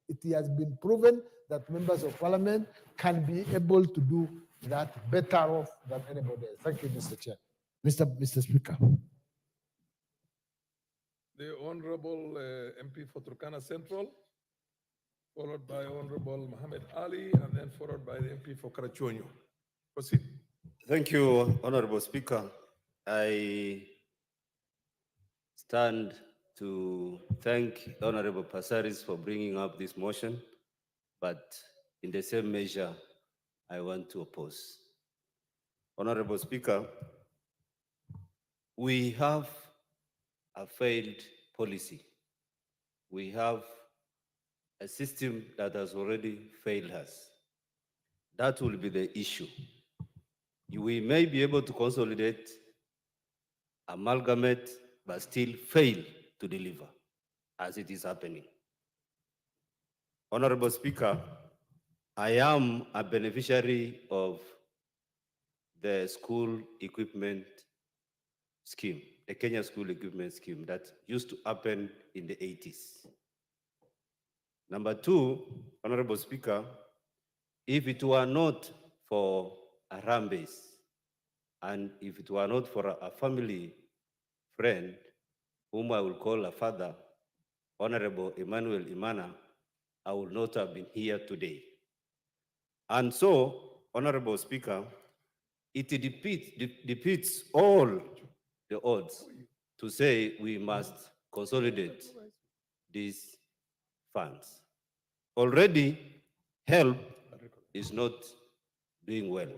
it has been proven that members of parliament can be able to do that better off than anybody else. Thank you, Mr. Chair. Mr. Speaker. The Honorable MP for Turkana Central, followed by Honorable Mohammed Ali, and then followed by the MP for Karachuonyo. Proceed. Thank you, Honorable Speaker. I stand to thank Honorable Passaris for bringing up this motion, but in the same measure, I want to oppose. Honorable Speaker, we have a failed policy. We have a system that has already failed us. That will be the issue. We may be able to consolidate, amalgamate, but still fail to deliver, as it is happening. Honorable Speaker, I am a beneficiary of the school equipment scheme, the Kenya School Equipment Scheme that used to happen in the 80s. Number two, Honorable Speaker, if it were not for a Rambes, and if it were not for a family friend, whom I will call a father, Honorable Emmanuel Imana, I would not have been here today. And so, Honorable Speaker, it defeats all the odds to say we must consolidate these funds. Already, HELP is not doing well.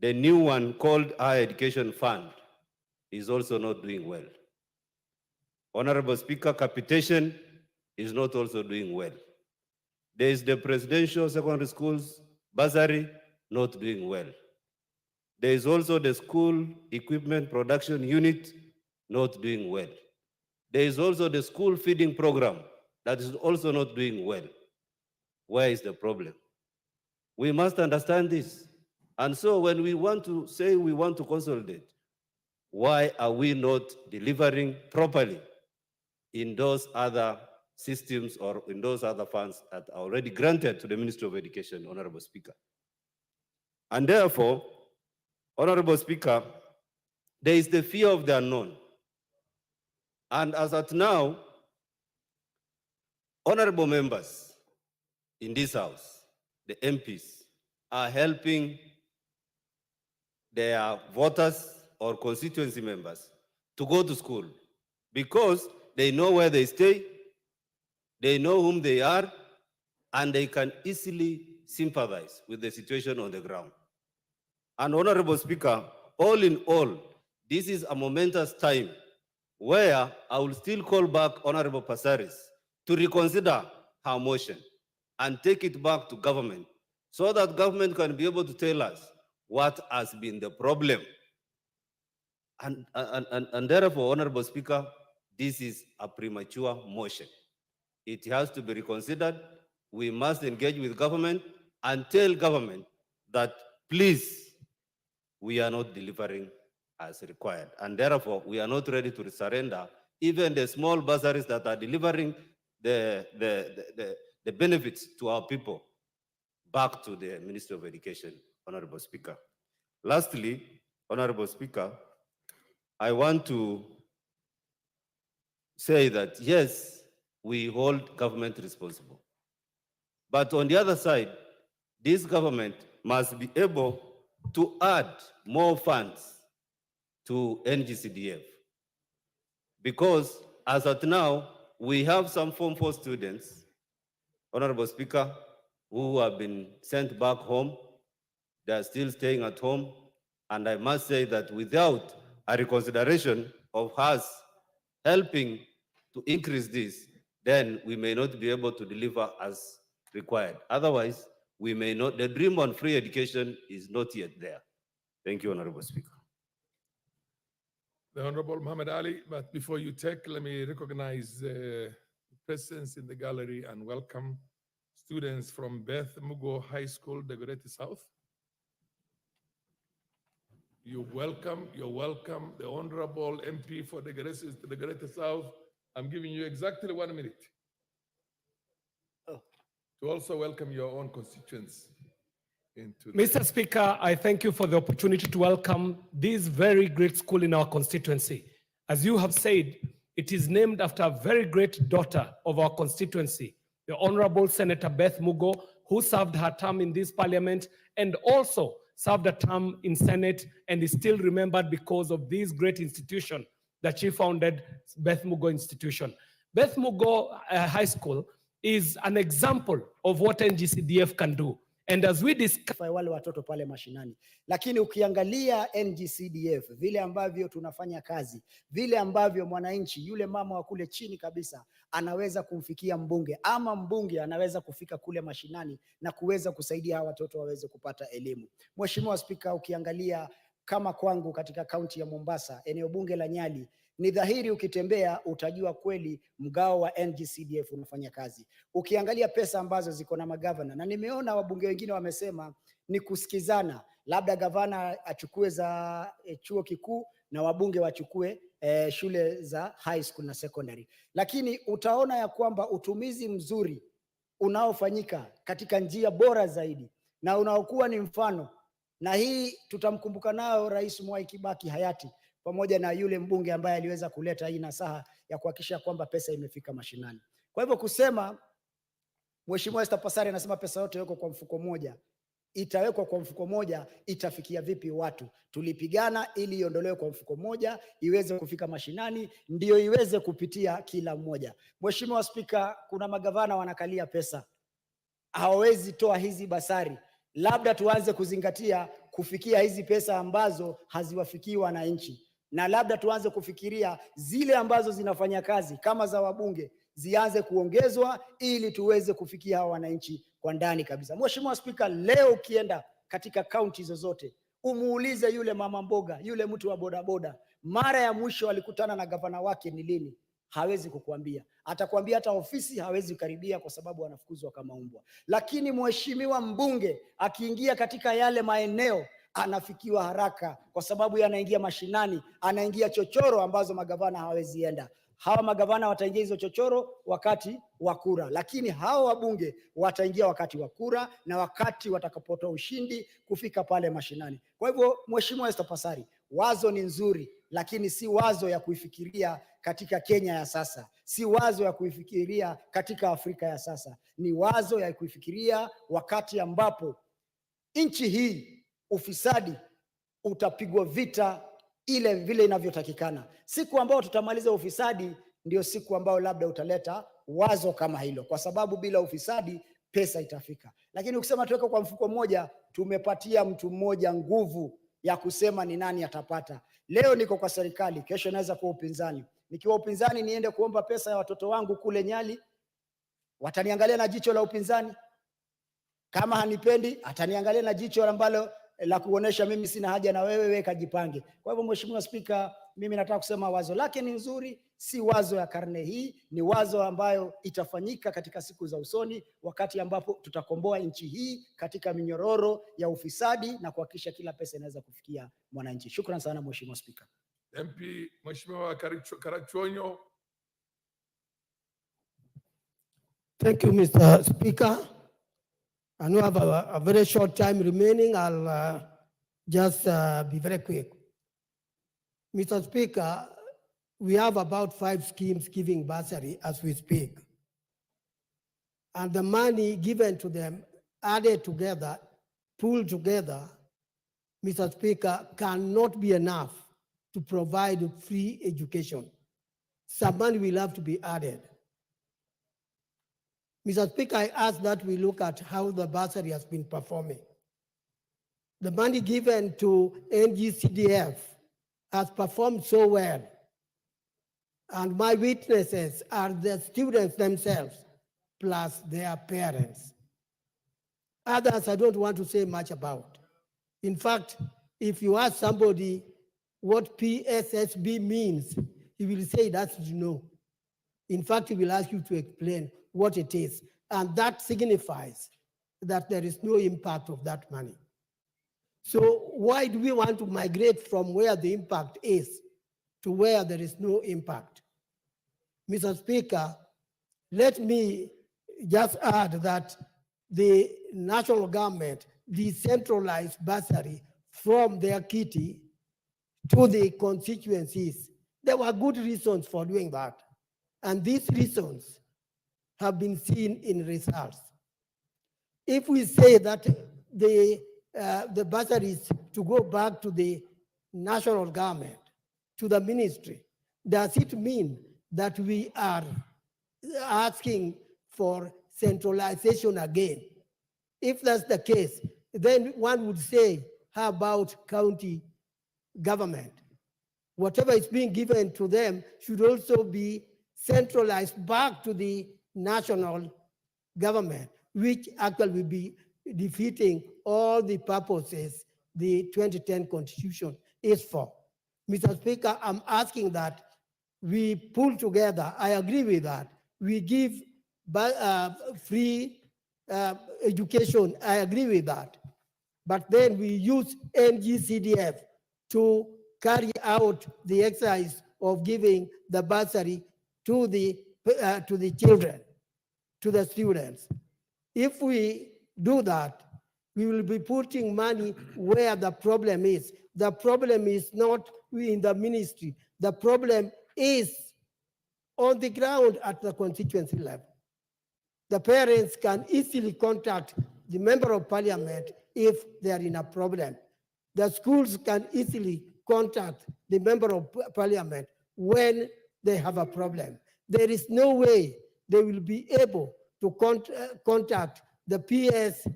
The new one called Higher Education Fund is also not doing well. Honorable Speaker, capitation is not also doing well. There is the Presidential Secondary Schools bursary not doing well. There is also the School Equipment Production Unit not doing well. There is also the school feeding program that is also not doing well. Where is the problem? We must understand this. And so when we want to say we want to consolidate, why are we not delivering properly in those other systems or in those other funds that are already granted to the Ministry of Education, Honorable Speaker? And therefore, Honorable Speaker, there is the fear of the unknown. And as at now, honorable members in this house, the MPs, are helping their voters or constituency members to go to school because they know where they stay, they know whom they are, and they can easily sympathize with the situation on the ground. And Honorable Speaker, all in all, this is a momentous time where I will still call back Honorable Passaris to reconsider her motion and take it back to government so that government can be able to tell us what has been the problem. And therefore, Honorable Speaker, this is a premature motion. It has to be reconsidered. We must engage with government and tell government that, please, we are not delivering as required. And therefore, we are not ready to surrender even the small bursaries that are delivering the benefits to our people back to the Ministry of Education, Honorable Speaker. Lastly, Honorable Speaker, I want to say that, yes, we hold government responsible. But on the other side, this government must be able to add more funds to NGCDF. Because as of now, we have some Form 4 students, Honorable Speaker, who have been sent back home. They are still staying at home. And I must say that without a reconsideration of us helping to increase this, then we may not be able to deliver as required. Otherwise, we may not, the dream on free education is not yet there. Thank you, Honorable Speaker. The Honorable Mohammed Ali, but before you take, let me recognize the presence in the gallery and welcome students from Beth Mugo High School, Dagoretti South. You're welcome, the Honorable MP for Dagoretti South, I'm giving you exactly 1 minute to also welcome your own constituents into the- Mr. Speaker, I thank you for the opportunity to welcome this very great school in our constituency. As you have said, it is named after a very great daughter of our constituency, the Honorable Senator Beth Mugo, who served her term in this parliament and also served a term in Senate and is still remembered because of this great institution that she founded, Beth Mugo Institution. Beth Mugo High School is an example of what NGCDF can do. And as we discuss wale watoto pale mashinani, lakini ukiangalia NGCDF vile ambavyo tunafanya kazi, vile ambavyo mwananchi yule mama wa kule chini kabisa anaweza kumfikia mbunge ama mbunge anaweza kufika kule mashinani na kuweza kusaidia hawa watoto waweze kupata elimu. Mheshimiwa Spika, ukiangalia kama kwangu katika kaunti ya Mombasa, eneo bunge la Nyali, ni dhahiri ukitembea utajua kweli mgao wa NGCDF unafanya kazi. Ukiangalia pesa ambazo ziko na magavana, na nimeona wabunge wengine wamesema ni kusikizana, labda gavana achukue za chuo kikuu na wabunge wachukue shule za high school na secondary. Lakini utaona ya kwamba utumizi mzuri unaofanyika katika njia bora zaidi na unaokuwa ni mfano, na hii tutamkumbuka nao Rais Mwai Kibaki hayati, pamoja na yule mbunge ambaye aliweza kuleta hii nasaha ya kuhakikisha kwamba pesa imefika mashinani. Kwa hivyo kusema Mheshimiwa Esther Pasari anasema pesa yote iko kwa mfuko moja, itawekwa kwa mfuko moja, itafikia vipi watu? Tulipigana ili iondolewe kwa mfuko moja, iweze kufika mashinani, ndio iweze kupitia kila mmoja. Mheshimiwa Spika, kuna magavana wanakalia pesa, hawawezi toa hizi basari. Labda tuanze kuzingatia kufikia hizi pesa ambazo haziwafikii wananchi, na labda tuanze kufikiria zile ambazo zinafanya kazi kama za wabunge zianze kuongezwa ili tuweze kufikia hawa wananchi kwa ndani kabisa. Mheshimiwa Spika, leo ukienda katika kaunti zozote umuulize yule mama mboga, yule mtu wa bodaboda, mara ya mwisho alikutana na gavana wake ni lini? Hawezi kukuambia. Atakwambia hata ofisi hawezi karibia kwa sababu anafukuzwa kama mbwa. Lakini mheshimiwa mbunge akiingia katika yale maeneo anafikiwa haraka kwa sababu yanaingia mashinani, anaingia chochoro ambazo magavana hawezi enda. Hawa magavana wataingia hizo chochoro wakati wa kura, lakini hawa wabunge wataingia wakati wa kura na wakati watakapotoa ushindi kufika pale mashinani. Kwa hivyo Mheshimiwa Esther Pasari, wazo ni nzuri, lakini si wazo ya kuifikiria katika Kenya ya sasa, si wazo ya kuifikiria katika Afrika ya sasa, ni wazo ya kuifikiria wakati ambapo nchi hii ufisadi utapigwa vita ile vile inavyotakikana. Siku ambao tutamaliza ufisadi ndio siku ambao labda utaleta wazo kama hilo, kwa sababu bila ufisadi pesa itafika. Lakini ukisema tuweke kwa mfuko mmoja, tumepatia mtu mmoja nguvu ya kusema ni nani atapata. Leo niko kwa serikali, kesho naweza kuwa upinzani. Nikiwa upinzani niende kuomba pesa ya watoto wangu kule Nyali, wataniangalia na jicho la upinzani. Kama hanipendi, ataniangalia na jicho ambalo la kuonesha mimi sina haja na wewe, wewe kajipange. Kwa hivyo Mheshimiwa Spika, mimi nataka kusema wazo lake ni nzuri, si wazo ya karne hii, ni wazo ambayo itafanyika katika siku za usoni, wakati ambapo tutakomboa nchi hii katika minyororo ya ufisadi na kuhakikisha kila pesa inaweza kufikia mwananchi. Shukrani sana Mheshimiwa Spika. MP Mheshimiwa Karachuonyo. Thank you, Mr. Speaker. I know I have a very short time remaining. I'll just be very quick. Mr. Speaker, we have about 5 schemes giving bursary as we speak. And the money given to them, added together, pooled together, Mr. Speaker, cannot be enough to provide free education. Some money will have to be added. Mr. Speaker, I ask that we look at how the bursary has been performing. The money given to NGCDF has performed so well. And my witnesses are the students themselves, plus their parents. Others I don't want to say much about. In fact, if you ask somebody what PSSB means, he will say that's no. In fact, he will ask you to explain what it is. And that signifies that there is no impact of that money. So why do we want to migrate from where the impact is to where there is no impact? Mr. Speaker, let me just add that the national government decentralized bursary from their kitty to the constituencies. There were good reasons for doing that. And these reasons have been seen in results. If we say that the bursaries to go back to the national government, to the ministry, does it mean that we are asking for centralization again? If that's the case, then one would say, how about county government? Whatever is being given to them should also be centralized back to the national government, which actually will be defeating all the purposes the 2010 Constitution is for. Mr. Speaker, I'm asking that we pull together. I agree with that. We give free education. I agree with that. But then we use NGCDF to carry out the exercise of giving the bursary to the children, to the students. If we do that, we will be putting money where the problem is. The problem is not in the ministry. The problem is on the ground at the constituency level. The parents can easily contact the member of parliament if they are in a problem. The schools can easily contact the member of parliament when they have a problem. There is no way they will be able to contact the PS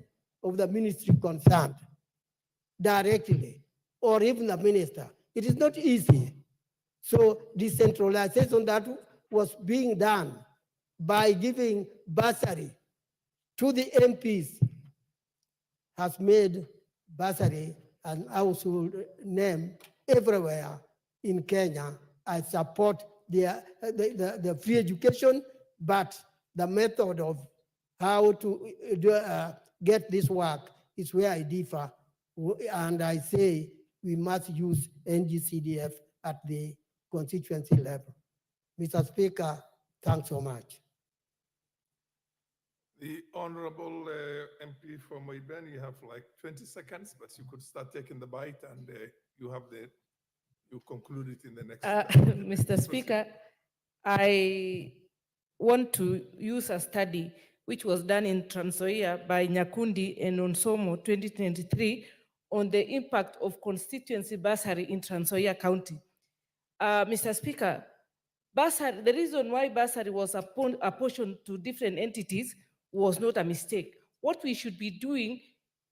of the ministry concerned directly, or even the minister. It is not easy. So decentralization that was being done by giving bursary to the MPs has made bursary an household name everywhere in Kenya. I support the free education, but the method of how to get this work is where I differ. And I say we must use NGCDF at the constituency level. Mr. Speaker, thanks so much. The Honorable MP from Moiben, you have like 20 seconds, but you could start taking the bite and you conclude it in the next. Mr. Speaker, I want to use a study which was done in Trans Nzoia by Nyakundi and Onsomo 2023 on the impact of constituency bursary in Trans Nzoia County. Mr. Speaker, bursary, the reason why bursary was apportioned to different entities was not a mistake. What we should be doing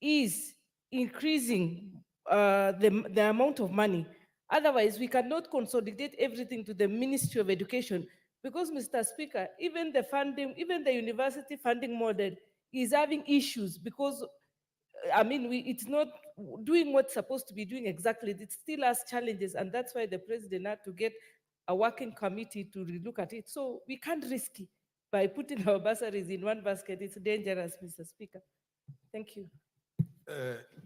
is increasing the amount of money. Otherwise, we cannot consolidate everything to the Ministry of Education because, Mr. Speaker, even the funding, even the university funding model is having issues because, I mean, it's not doing what's supposed to be doing exactly. It still has challenges, and that's why the president had to get a working committee to relook at it. So we can't risk it by putting our bursaries in one basket. It's dangerous, Mr. Speaker. Thank you.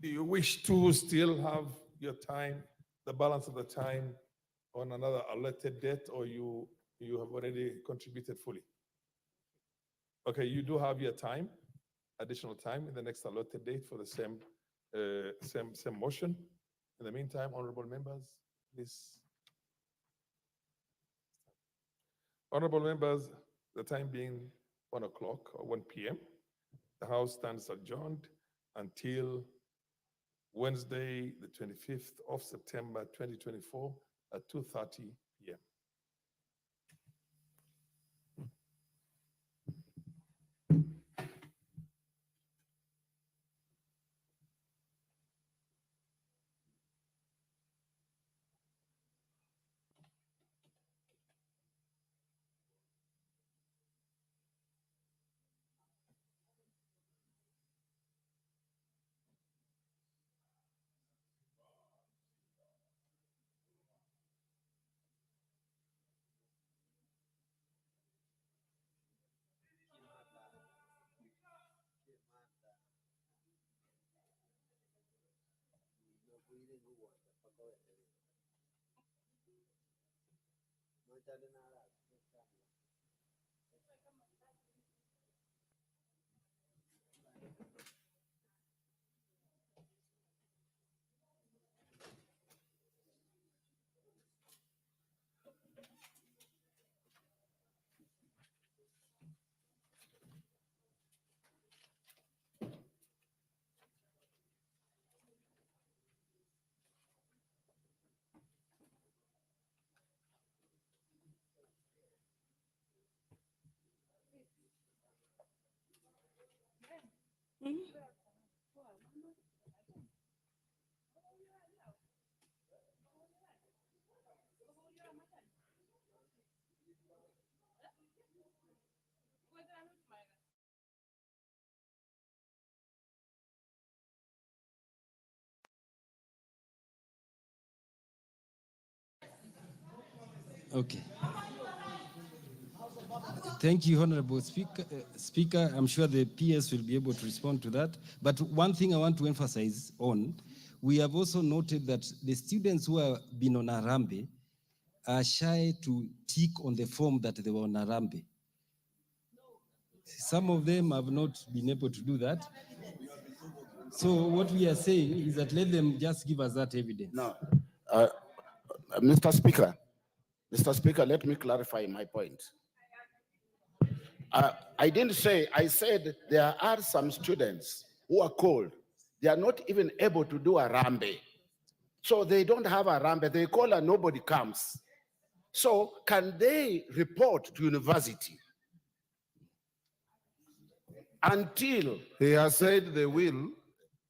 Do you wish to still have your time, the balance of the time, on another allotted date, or you have already contributed fully? Okay, you do have your time, additional time in the next allotted date for the same motion. In the meantime, honorable members, please. Honorable members, the time being 1 o'clock or 1 p.m., the House stands adjourned until Wednesday, the 25th of September, 2024 at 2:30 p.m. Okay. Thank you, Honorable Speaker. I'm sure the PS will be able to respond to that. But one thing I want to emphasize on, we have also noted that the students who have been on Harambee are shy to tick on the form that they were on Harambee. Some of them have not been able to do that. So what we are saying is that let them just give us that evidence. No. Mr. Speaker, let me clarify my point. I didn't say, I said there are some students who are called. They are not even able to do a Harambee. So they don't have a Harambee. They call and nobody comes. So can they report to university until? He has said they will.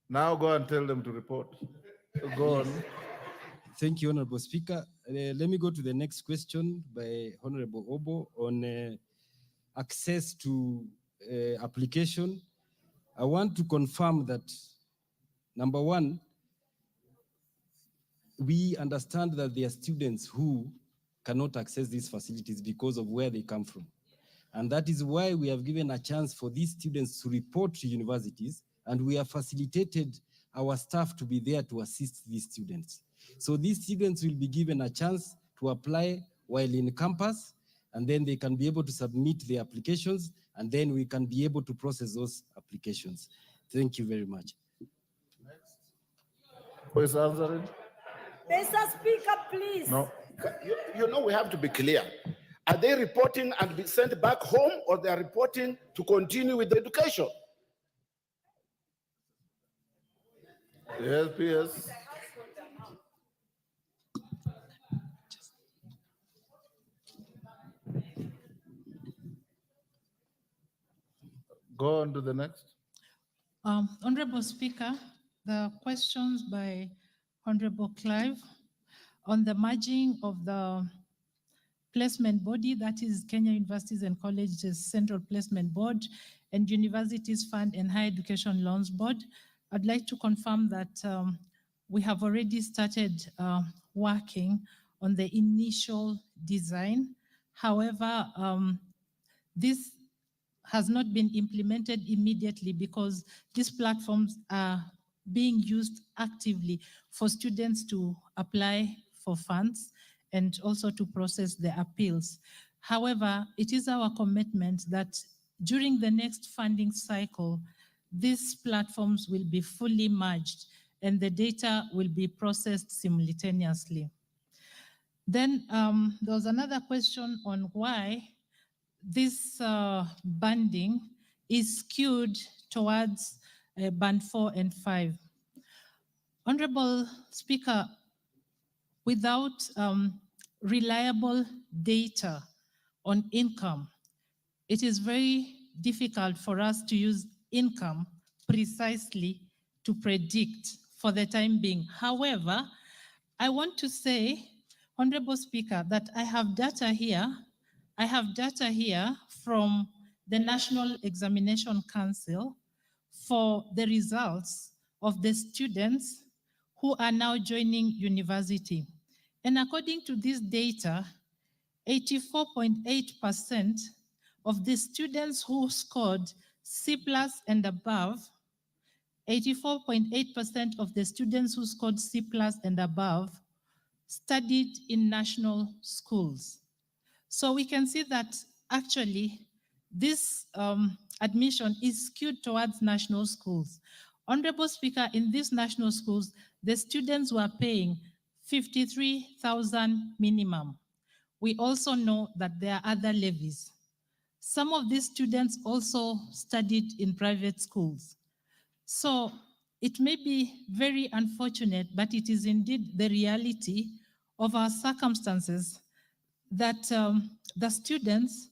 Now go and tell them to report. Go on. Thank you, Honorable Speaker. Let me go to the next question by Honorable Obo on access to application. I want to confirm that, number one, we understand that there are students who cannot access these facilities because of where they come from. And that is why we have given a chance for these students to report to universities, and we have facilitated our staff to be there to assist these students. So these students will be given a chance to apply while in campus, and then they can be able to submit their applications, and then we can be able to process those applications. Thank you very much. Who is answering? Mr. Speaker, please. No. You know, we have to be clear. Are they reporting and be sent back home, or they are reporting to continue with the education? Yes, PS. Go on to the next. Honorable Speaker, the questions by Honorable Clive on the merging of the placement body, that is Kenya Universities and Colleges Central Placement Board and Universities Fund and Higher Education Loans Board. I'd like to confirm that we have already started working on the initial design. However, this has not been implemented immediately because these platforms are being used actively for students to apply for funds and also to process the appeals. However, it is our commitment that during the next funding cycle, these platforms will be fully merged and the data will be processed simultaneously. Then there was another question on why this banding is skewed towards band 4 and 5. Honorable Speaker, without reliable data on income, it is very difficult for us to use income precisely to predict for the time being. However, I want to say, Honorable Speaker, that I have data here. I have data here from the National Examination Council for the results of the students who are now joining university. And according to this data, 84.8% of the students who scored C+ and above, 84.8% of the students who scored C+ and above studied in national schools. So we can see that actually this admission is skewed towards national schools. Honorable Speaker, in these national schools, the students were paying 53,000 minimum. We also know that there are other levies. Some of these students also studied in private schools. So it may be very unfortunate, but it is indeed the reality of our circumstances that the students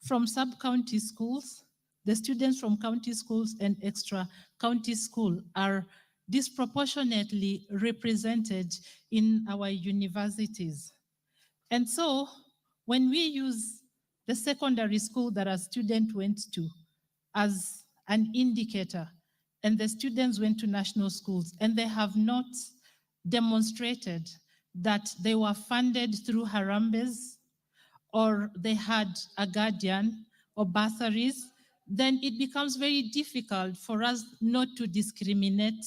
from sub-county schools, the students from county schools and extra county school are disproportionately represented in our universities. And so when we use the secondary school that a student went to as an indicator, and the students went to national schools, and they have not demonstrated that they were funded through Harambees or they had a guardian or bursaries, then it becomes very difficult for us not to discriminate,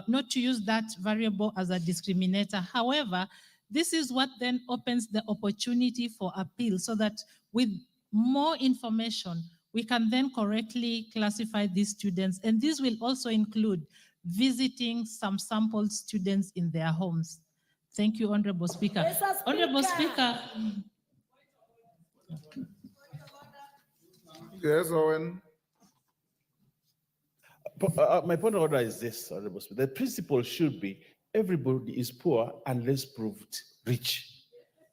not to use that variable as a discriminator. However, this is what then opens the opportunity for appeal, so that with more information, we can then correctly classify these students. And this will also include visiting some sampled students in their homes. Thank you, Honorable Speaker. Mr. Honorable Speaker. Speaker, Yes, Owen. My point of order is this, Honorable Speaker. The principle should be everybody is poor unless proved rich.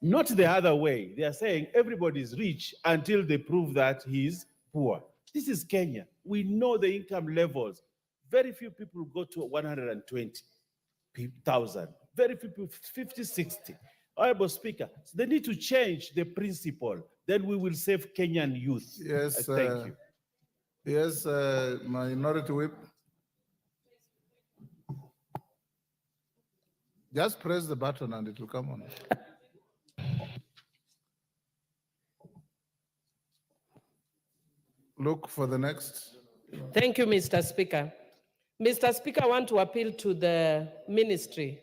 Not the other way. They are saying everybody is rich until they prove that he is poor. This is Kenya. We know the income levels. Very few people go to 120,000. Very few people, 50, 60. Honorable Speaker, so they need to change the principle. Then we will save Kenyan youth. Yes, Thank you. Yes, Minority Whip. Just press the button and it will come on. Look for the next. Thank you, Mr. Speaker. Mr. Speaker, I want to appeal to the ministry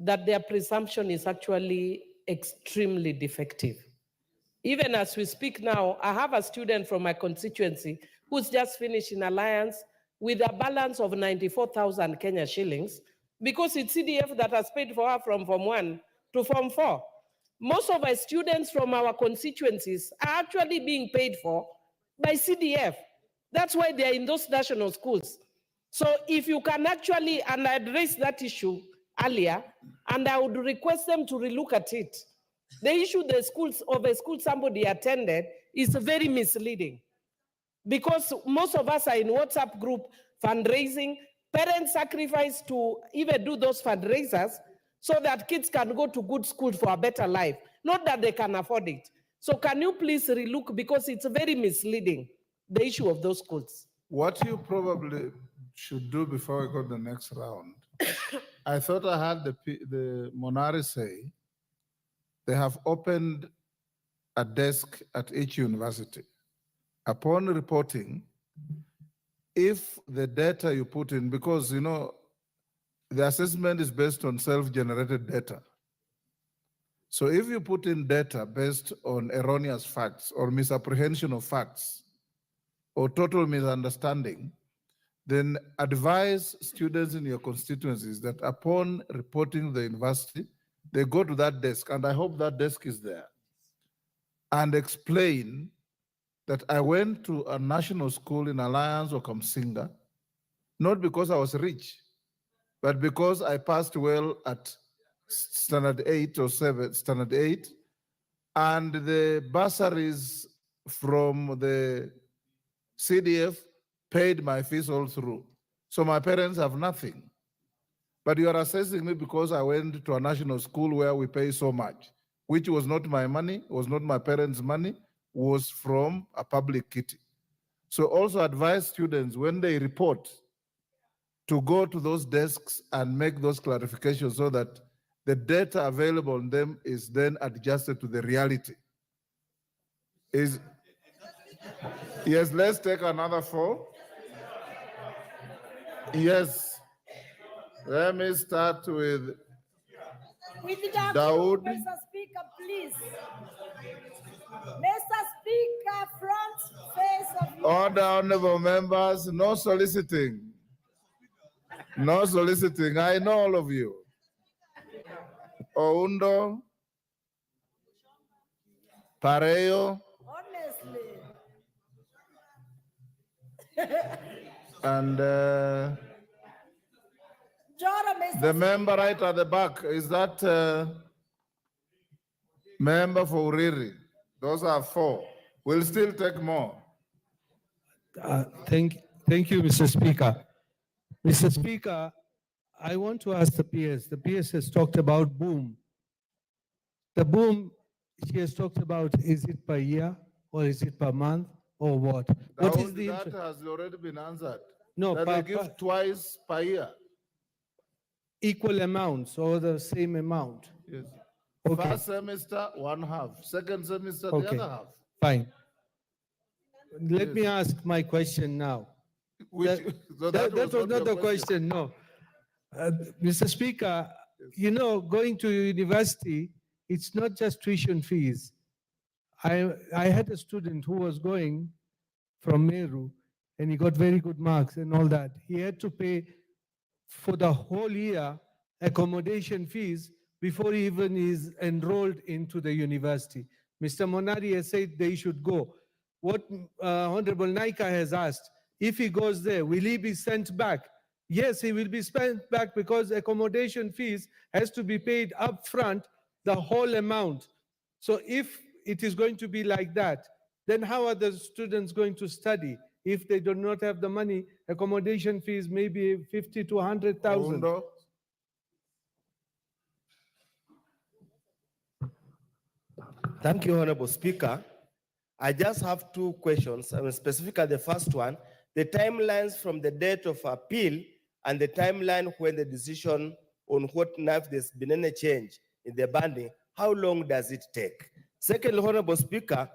that their presumption is actually extremely defective. Even as we speak now, I have a student from my constituency who's just finished in Alliance with a balance of 94,000 Kenya shillings because it's CDF that has paid for her from Form 1 to Form 4. Most of our students from our constituencies are actually being paid for by CDF. That's why they're in those national schools. So if you can actually, and I addressed that issue earlier, and I would request them to relook at it. The issue the schools of a school somebody attended is very misleading because most of us are in WhatsApp group fundraising, parents sacrifice to even do those fundraisers so that kids can go to good schools for a better life, not that they can afford it. So can you please relook because it's very misleading, the issue of those schools. What you probably should do before we go to the next round, I thought I had the Monari say they have opened a desk at each university. Upon reporting, if the data you put in, because you know, the assessment is based on self-generated data. So if you put in data based on erroneous facts or misapprehension of facts or total misunderstanding, then advise students in your constituencies that upon reporting the university, they go to that desk, and I hope that desk is there, and explain that I went to a national school in Alliance or Kamsinga, not because I was rich, but because I passed well at standard 8 or 7, standard 8, and the bursaries from the CDF paid my fees all through. So my parents have nothing. But you are assessing me because I went to a national school where we pay so much, which was not my money, was not my parents' money, was from a public kitty. So also advise students when they report to go to those desks and make those clarifications so that the data available on them is then adjusted to the reality. Yes, let's take another 4. Yes. Let me start with Dawood. Mr. Speaker, please. Mr. Speaker, front face of you. Order, honorable members, no soliciting. No soliciting. I know all of you. Oundo, Pareo, Honestly. and Jora, Mr. the member right at the back, is that member for Uriri? Those are 4. We'll still take more. Thank you, Mr. Speaker. Mr. Speaker, I want to ask the PS. The PS has talked about boom. The boom she has talked about, is it per year or is it per month or what? What is the That has already been answered. No, that they give twice per year. equal amounts or the same amount? Yes. Okay. First semester, one half. Second semester, the Okay. other half. Fine. Let me ask my question now. Which, so That was was not your the question, no. Mr. Speaker, you know, going to university, it's not just tuition fees. I had a student who was going from Meru and he got very good marks and all that. He had to pay for the whole year accommodation fees before he even is enrolled into the university. Mr. Monari has said they should go. What Honorable Naika has asked, if he goes there, will he be sent back? Yes, he will be sent back because accommodation fees has to be paid upfront, the whole amount. So if it is going to be like that, then how are the students going to study? If they do not have the money, accommodation fees may be 50 to 100,000. Oundo. Thank you, Honorable Speaker. I just have two questions. Specifically, the first one, the timelines from the date of appeal and the timeline when the decision on what if there's been any change in the banding, how long does it take? Second, Honorable Speaker,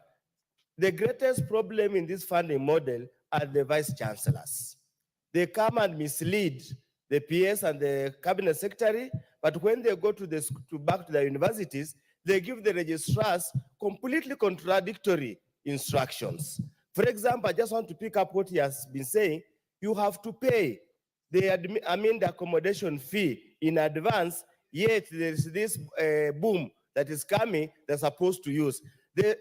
the greatest problem in this funding model are the vice chancellors. They come and mislead the PS and the cabinet secretary, but when they go to back to the universities, they give the registrars completely contradictory instructions. For example, I just want to pick up what he has been saying. You have to pay the accommodation fee in advance, yet there is this boom that is coming they're supposed to use.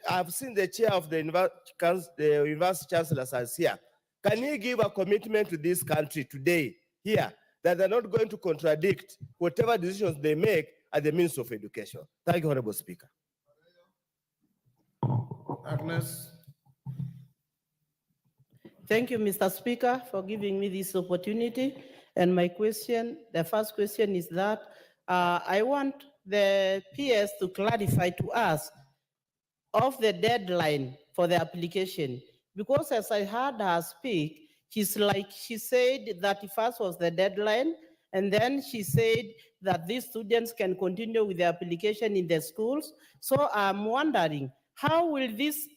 I've seen the chair of the university chancellors as here. Can he give a commitment to this country today, here, that they're not going to contradict whatever decisions they make at the Ministry of Education? Thank you, Honorable Speaker. Agnes. Thank you, Mr. Speaker, for giving me this opportunity. And my question, the first question is that I want the PS to clarify to us of the deadline for the application. Because as I heard her speak, she said that first was the deadline, and then she said that these students can continue with the application in the schools. So I'm wondering, how will these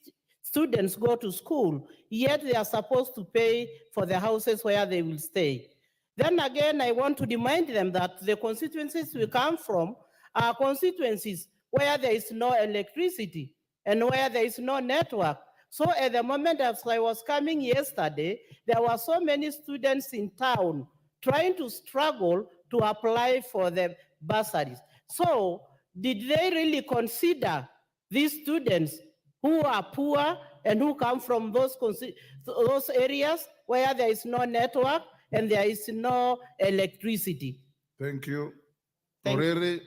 students go to school, yet they are supposed to pay for the houses where they will stay? Then again, I want to remind them that the constituencies we come from are constituencies where there is no electricity and where there is no network. So at the moment as I was coming yesterday, there were so many students in town trying to struggle to apply for the bursaries. So did they really consider these students who are poor and who come from those areas where there is no network and there is no electricity? Thank you. Thank you. Oriri,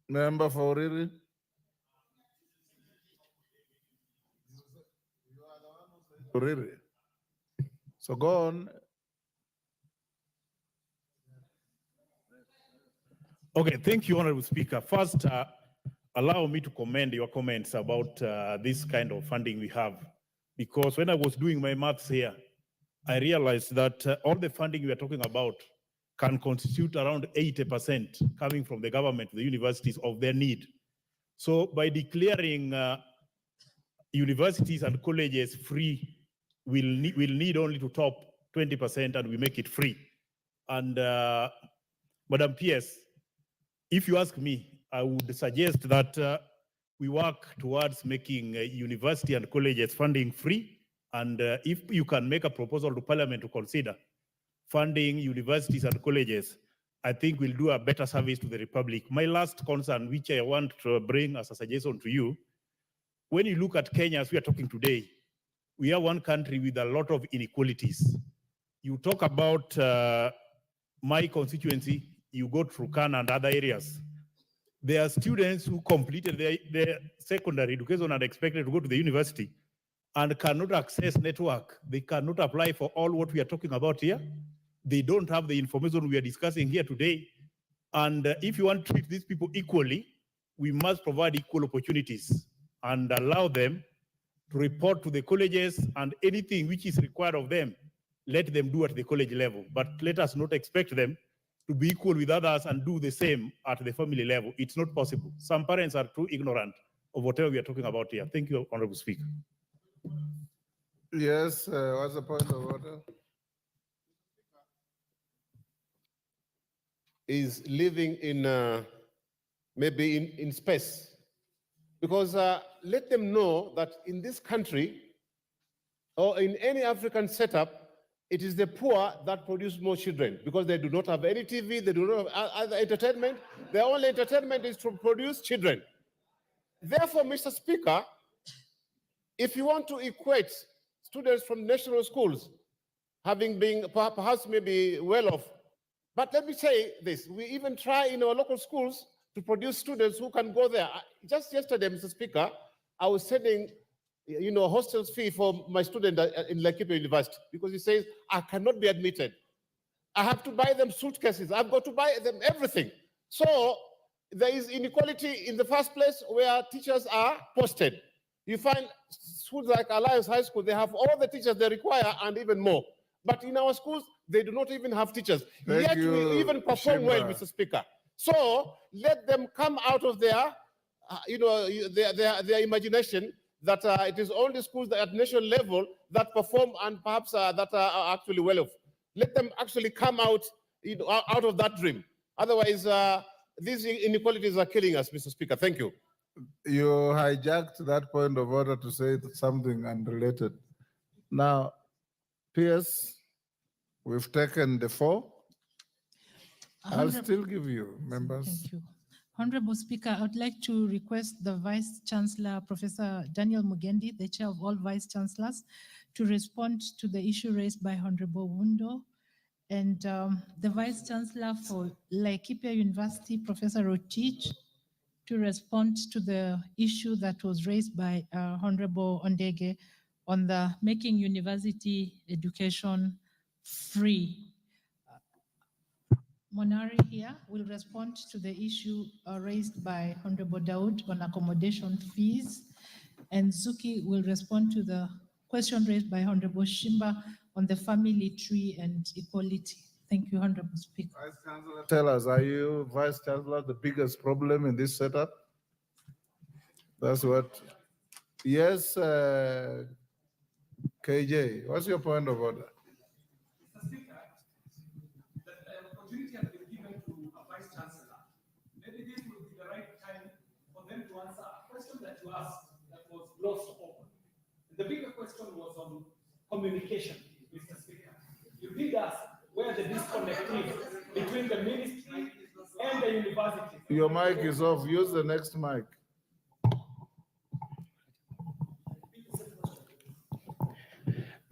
member for Oriri. Oriri. So go on. Okay, thank you, Honorable Speaker. First, allow me to commend your comments about this kind of funding we have. Because when I was doing my maths here, I realized that all the funding we are talking about can constitute around 80% coming from the government, the universities, of their need. So by declaring universities and colleges free, we'll need only to top 20% and we make it free. And Madam PS, if you ask me, I would suggest that we work towards making university and colleges funding free. And if you can make a proposal to Parliament to consider funding universities and colleges, I think we'll do a better service to the Republic. My last concern, which I want to bring as a suggestion to you, when you look at Kenya as we are talking today, we are one country with a lot of inequalities. You talk about my constituency, you go through Turkana and other areas. There are students who completed their secondary education and expected to go to the university and cannot access network. They cannot apply for all what we are talking about here. They don't have the information we are discussing here today. And if you want to treat these people equally, we must provide equal opportunities and allow them to report to the colleges, and anything which is required of them, let them do at the college level. But let us not expect them to be equal with others and do the same at the family level. It's not possible. Some parents are too ignorant of whatever we are talking about here. Thank you, Honorable Speaker. Yes, what's the point of order? Is living in maybe in space. Because let them know that in this country or in any African setup, it is the poor that produce more children because they do not have any TV, they do not have other entertainment. Their only entertainment is to produce children. Therefore, Mr. Speaker, if you want to equate students from national schools having been perhaps maybe well off, but let me say this, we even try in our local schools to produce students who can go there. Just yesterday, Mr. Speaker, I was sending hostel fee for my student in Laikipia University because he says, I cannot be admitted. I have to buy them suitcases. I've got to buy them everything. So there is inequality in the first place where teachers are posted. You find schools like Alliance High School, they have all the teachers they require and even more. But in our schools, they do not even have teachers. Yet we even perform well, Mr. Speaker. So let them come out of their imagination that it is only schools at national level that perform and perhaps that are actually well off. Let them actually come out, out of that dream. Otherwise, these inequalities are killing us, Mr. Speaker. Thank you. You hijacked that point of order to say something unrelated. Now, PS, we've taken the 4. I'll Honorable- still give you, members. Thank you. Honorable Speaker, I would like to request the Vice Chancellor, Professor Daniel Mugendi, the Chair of all Vice Chancellors, to respond to the issue raised by Honorable Wundo. And the Vice Chancellor for Laikipia University, Professor Rotich, to respond to the issue that was raised by Honorable Ondege on the making university education free. Monari here will respond to the issue raised by Honorable Daud on accommodation fees, and Zuki will respond to the question raised by Honorable Shimba on the family tree and equality. Thank you, Honorable Speaker. Vice Chancellor, tell us, are you, Vice Chancellor, the biggest problem in this setup? That's what. Yes, KJ, what's your point of order? The bigger question was on communication, Mr. Speaker. You did ask where the disconnect is between the ministry and the university. Your mic is off. Use the next mic.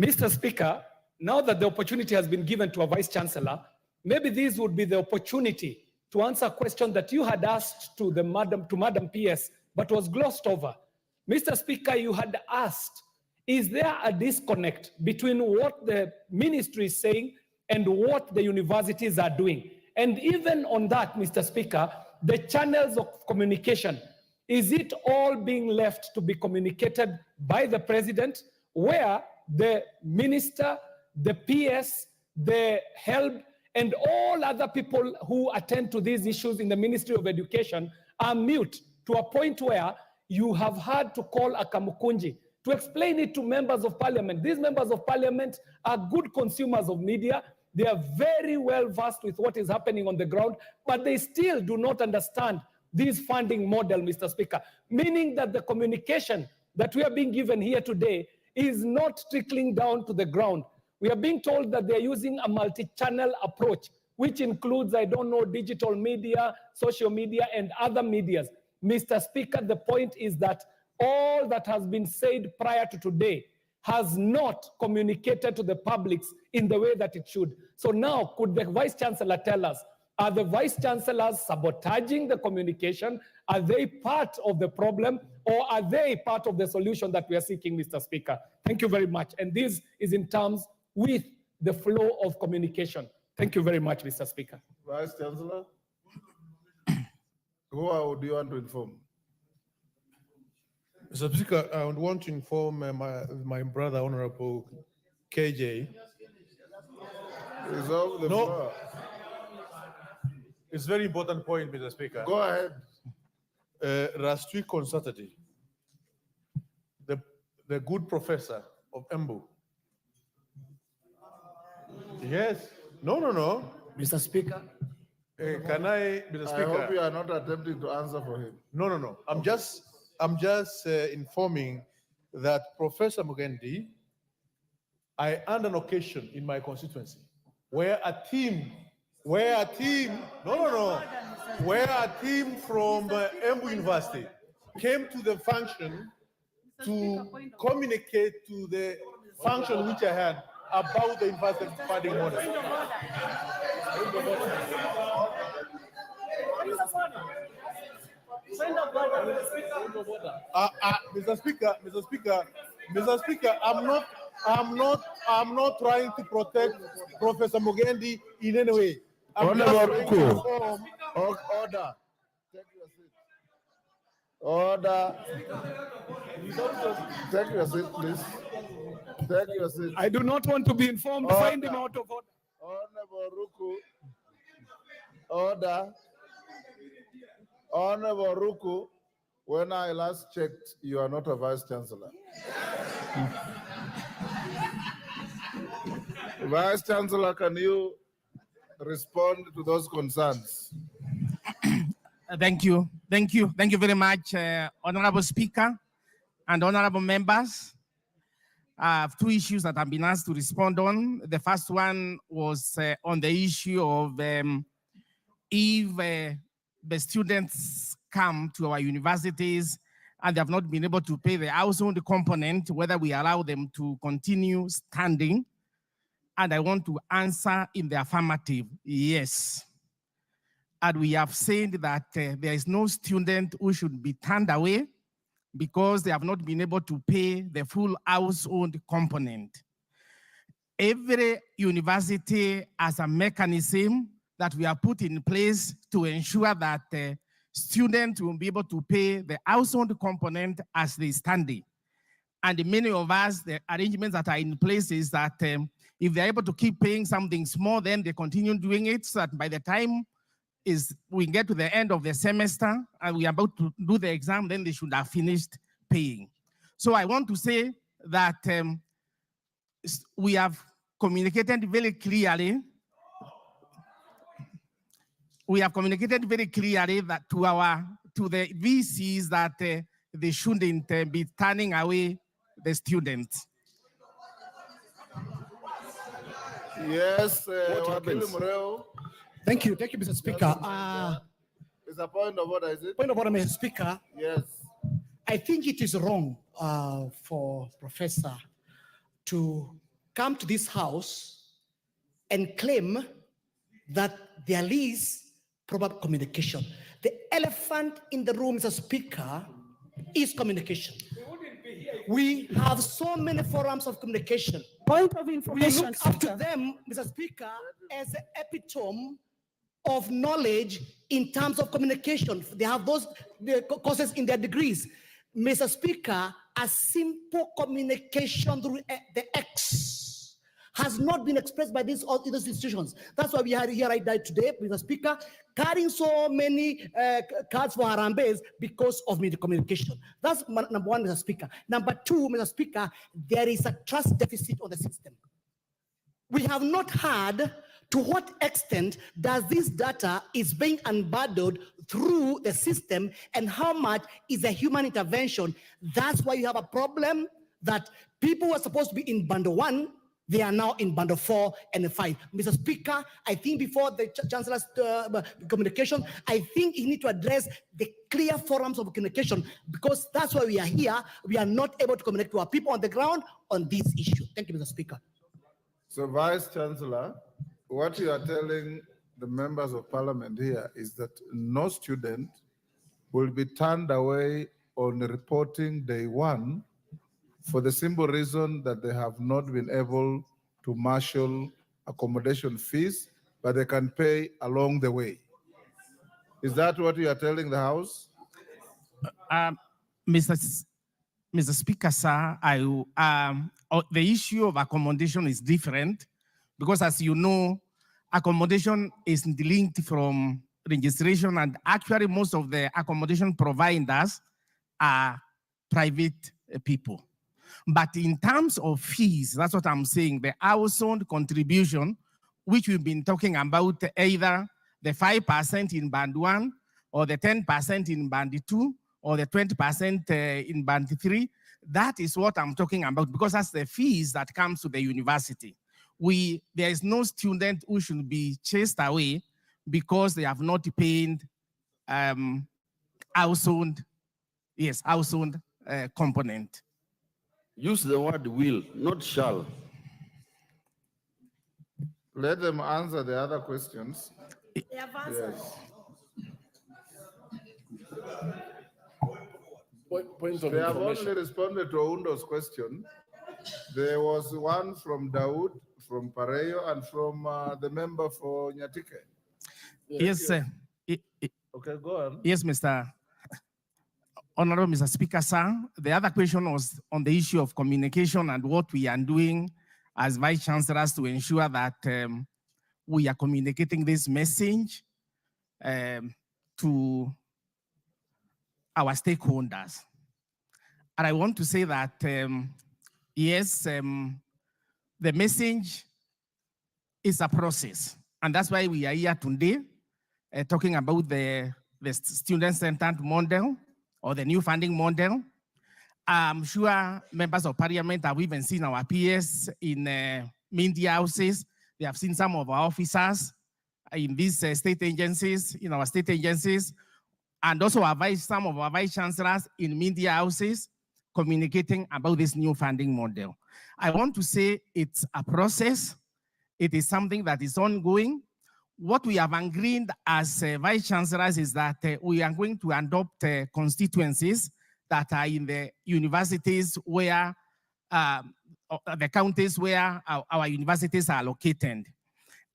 Mr. Speaker, now that the opportunity has been given to a Vice Chancellor, maybe this would be the opportunity to answer a question that you had asked to Madam PS, but was glossed over. Mr. Speaker, you had asked, is there a disconnect between what the ministry is saying and what the universities are doing? And even on that, Mr. Speaker, the channels of communication, is it all being left to be communicated by the president, where the minister, the PS, the HELB, and all other people who attend to these issues in the Ministry of Education are mute to a point where you have had to call a Kamukunji to explain it to members of parliament. These members of parliament are good consumers of media. They are very well versed with what is happening on the ground, but they still do not understand this funding model, Mr. Speaker, meaning that the communication that we are being given here today is not trickling down to the ground. We are being told that they're using a multi-channel approach, which includes, I don't know, digital media, social media, and other medias. Mr. Speaker, the point is that all that has been said prior to today has not communicated to the publics in the way that it should. So now, could the Vice Chancellor tell us, are the Vice Chancellors sabotaging the communication? Are they part of the problem, or are they part of the solution that we are seeking, Mr. Speaker? Thank you very much. And this is in terms with the flow of communication. Thank you very much, Mr. Speaker. Vice Chancellor? Who do you want to inform? Mr. Speaker, I would want to inform my brother, Honorable KJ. Resolve the floor. It's very important point, Mr. Speaker. Go ahead. Last week on Saturday, the good professor of Embu. Yes. No. Mr. Speaker. Can I, Mr. I hope you Speaker? are not attempting to answer for him. No. I'm just informing that Professor Mugendi, I had an occasion in my constituency where a team from Embu University came to the function to communicate to the function which I had about the university funding model. Mr. Speaker, I'm not trying to protect Professor Mugendi in any way. I'm just Honorable trying to Ruku. inform- Order. Take your seat. Order. Take your seat, please. Take your seat. I do not want to be informed. Find him out of order. Honorable Ruku. Order. Honorable Ruku, when I last checked, you are not a vice chancellor. Vice Chancellor, can you respond to those concerns? Thank you very much, Honorable Speaker and honorable members. I have two issues that I've been asked to respond on. The first one was on the issue of if the students come to our universities and they have not been able to pay the household component, whether we allow them to continue standing. And I want to answer in the affirmative, yes. And we have said that there is no student who should be turned away because they have not been able to pay the full household component. Every university has a mechanism that we have put in place to ensure that students will be able to pay the household component as they study. And many of us, the arrangements that are in place is that if they're able to keep paying something small, then they continue doing it so that by the time we get to the end of the semester and we are about to do the exam, then they should have finished paying. So I want to say that we have communicated very clearly. We have communicated very clearly that to the VCs that they shouldn't be turning away the students. Yes, Wakili Mureo. Thank you, Mr. Speaker. It's a point of order, is it? Point of order, Mr. Speaker. Yes. I think it is wrong for Professor to come to this house and claim that there is proper communication. The elephant in the room, Mr. Speaker, is communication. We have so many forums of communication. Point of We information, look up to Speaker. them, Mr. Speaker, as the epitome of knowledge in terms of communication. They have those courses in their degrees. Mr. Speaker, a simple communication through the X has not been expressed by these institutions. That's why we are here right now today, Mr. Speaker, carrying so many cards for Harambes because of communication. That's number one, Mr. Speaker. Number two, Mr. Speaker, there is a trust deficit on the system. We have not heard to what extent does this data is being unbundled through the system and how much is a human intervention. That's why you have a problem that people who are supposed to be in bundle 1, they are now in bundle 4 and 5. Mr. Speaker, I think before the Chancellor's communication, I think you need to address the clear forums of communication because that's why we are here. We are not able to communicate to our people on the ground on this issue. Thank you, Mr. Speaker. So, Vice Chancellor, what you are telling the members of parliament here is that no student will be turned away on reporting day 1 for the simple reason that they have not been able to marshal accommodation fees, but they can pay along the way. Is that what you are telling the House? Mr. Speaker, sir, the issue of accommodation is different because, as you know, accommodation is linked from registration, and actually most of the accommodation providers are private people. But in terms of fees, that's what I'm saying, the household contribution, which we've been talking about, either the 5% in band 1, or the 10% in band 2, or the 20% in band 3, that is what I'm talking about, because that's the fees that comes to the university. There is no student who should be chased away because they have not paid household component. Use the word will, not shall. Let them answer the other questions. They have answered. Yes. Point of They have information. only responded to Oundo's question. There was one from Dawood, from Pareyo, and from the member for Nyatike. Yes, sir. Okay, go on. Yes, Honorable Mr. Speaker, sir. The other question was on the issue of communication and what we are doing as Vice Chancellors to ensure that we are communicating this message to our stakeholders. And I want to say that, yes, the message is a process. And that's why we are here today talking about the student-centered model or the new funding model. I'm sure members of parliament have even seen our peers in media houses. They have seen some of our officers in these state agencies, in our state agencies, and also some of our vice chancellors in media houses communicating about this new funding model. I want to say it's a process. It is something that is ongoing. What we have agreed as vice chancellors is that we are going to adopt constituencies that are in the universities where, the counties where our universities are located.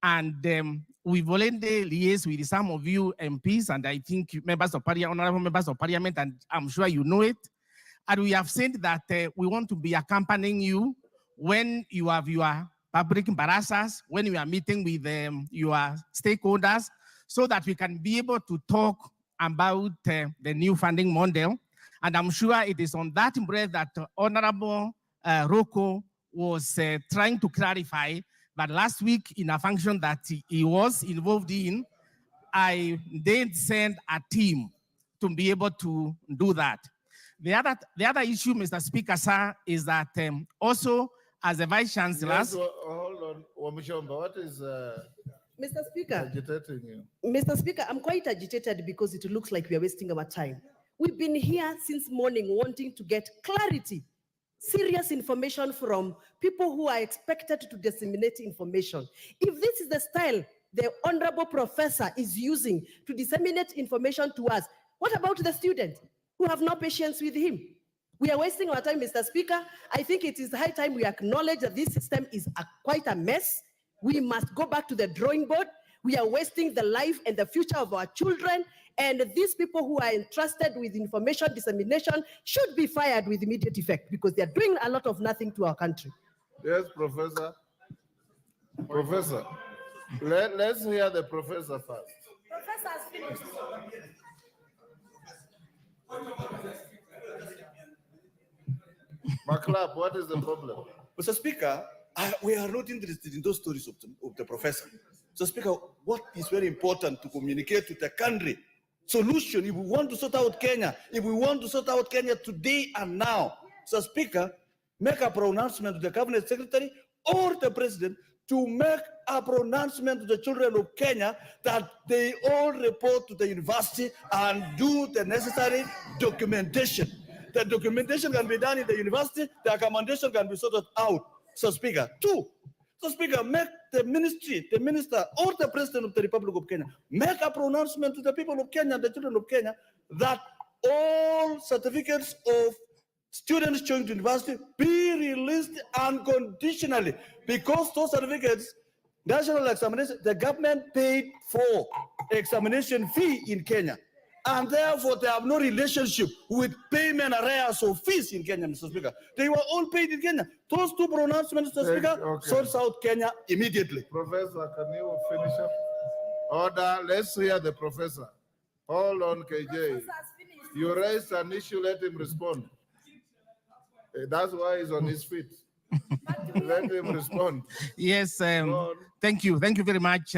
And we've already liaised with some of you MPs, and I think members of parliament, honorable members of parliament, and I'm sure you know it. And we have said that we want to be accompanying you when you have your public embarrassers, when you are meeting with your stakeholders, so that we can be able to talk about the new funding model. And I'm sure it is on that breath that Honorable Rocco was trying to clarify that last week in a function that he was involved in, I did send a team to be able to do that. The other issue, Mr. Speaker, sir, is that also as a vice chancellor. Yes, hold on, Wamishomba, what is Mr. Speaker, agitating you? Mr. Speaker, I'm quite agitated because it looks like we are wasting our time. We've been here since morning wanting to get clarity, serious information from people who are expected to disseminate information. If this is the style the honorable professor is using to disseminate information to us, what about the students who have no patience with him? We are wasting our time, Mr. Speaker. I think it is high time we acknowledge that this system is quite a mess. We must go back to the drawing board. We are wasting the life and the future of our children. And these people who are entrusted with information dissemination should be fired with immediate effect because they are doing a lot of nothing to our country. Yes, Professor. Professor, let's hear the professor first. Professor has finished. Maclap, what is the problem? Mr. Speaker, we are not interested in those stories of the professor. Mr. Speaker, what is very important to communicate to the country? Solution, if we want to sort out Kenya, if we want to sort out Kenya today and now, Mr. Speaker, make a pronouncement to the cabinet secretary or the president to make a pronouncement to the children of Kenya that they all report to the university and do the necessary documentation. The documentation can be done in the university, the accommodation can be sorted out. So Speaker, two, so Speaker, make the ministry, the minister, or the president of the Republic of Kenya, make a pronouncement to the people of Kenya, the children of Kenya, that all certificates of students going to university be released unconditionally, because those certificates, national examination, the government paid for examination fee in Kenya. And therefore, they have no relationship with payment arrears of fees in Kenya, Mr. Speaker. They were all paid in Kenya. Those two pronouncements, Mr. Speaker, sorts out Kenya immediately. Professor, can you finish up? Order, let's hear the professor. Hold on, KJ. You raised an issue, let him respond. That's why he's on his feet. Let him respond. Yes, Go on. thank you. Thank you very much,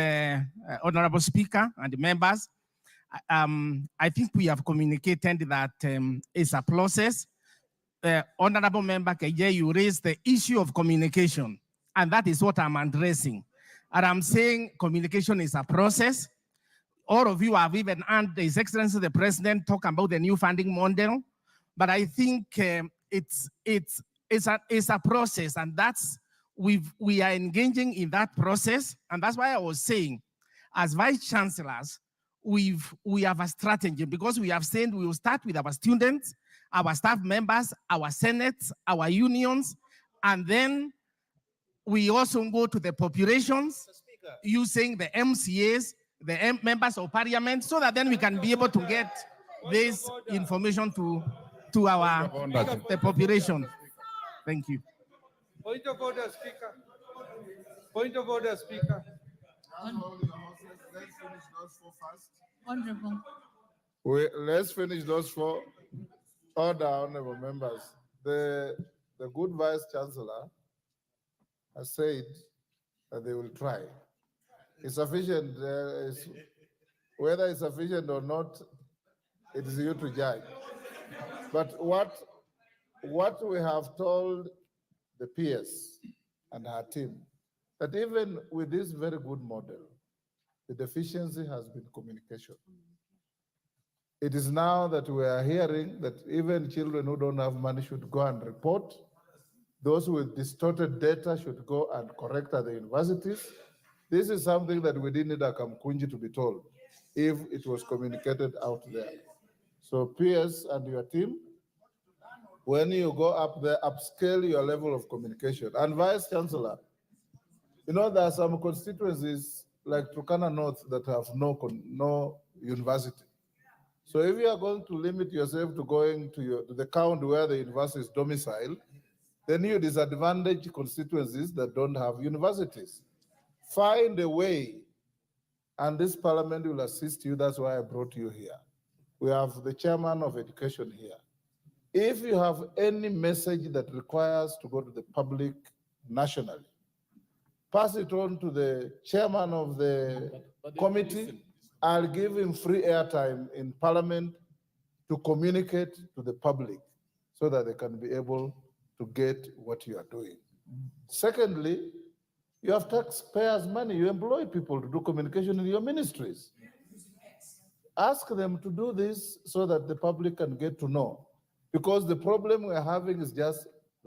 Honorable Speaker and the members. I think we have communicated that it's a process. Honorable Member KJ, you raised the issue of communication, and that is what I'm addressing. And I'm saying communication is a process. All of you have even heard His Excellency the President talk about the new funding model, but I think it's a process, and that's we are engaging in that process, and that's why I was saying, as vice chancellors, we have a strategy because we have said we will start with our students, our staff members, our senates, our unions, and then we also go to the populations using the MCAs, the members of parliament, so that then we can be able to get this information to the population. Thank you. Point of order, Speaker. Point of order, Speaker. Let's finish those four first. Honorable. Let's finish those four. Order, honorable members. The good vice chancellor has said that they will try. It's sufficient. Whether it's sufficient or not, it is you to judge. But what we have told the PS and her team, that even with this very good model, the deficiency has been communication. It is now that we are hearing that even children who don't have money should go and report. Those with distorted data should go and correct at the universities. This is something that we didn't need a Kamkunji to be told if it was communicated out there. So PS and your team, when you go up there, upscale your level of communication. And Vice Chancellor, you know, there are some constituencies like Turkana North that have no university. So if you are going to limit yourself to going to the county where the university is domiciled, then you disadvantage constituencies that don't have universities. Find a way, and this parliament will assist you. That's why I brought you here. We have the chairman of education here. If you have any message that requires to go to the public nationally, pass it on to the chairman of the committee. I'll give him free airtime in parliament to communicate to the public so that they can be able to get what you are doing. Secondly, you have taxpayers' money. You employ people to do communication in your ministries. Ask them to do this so that the public can get to know. Because the problem we're having is just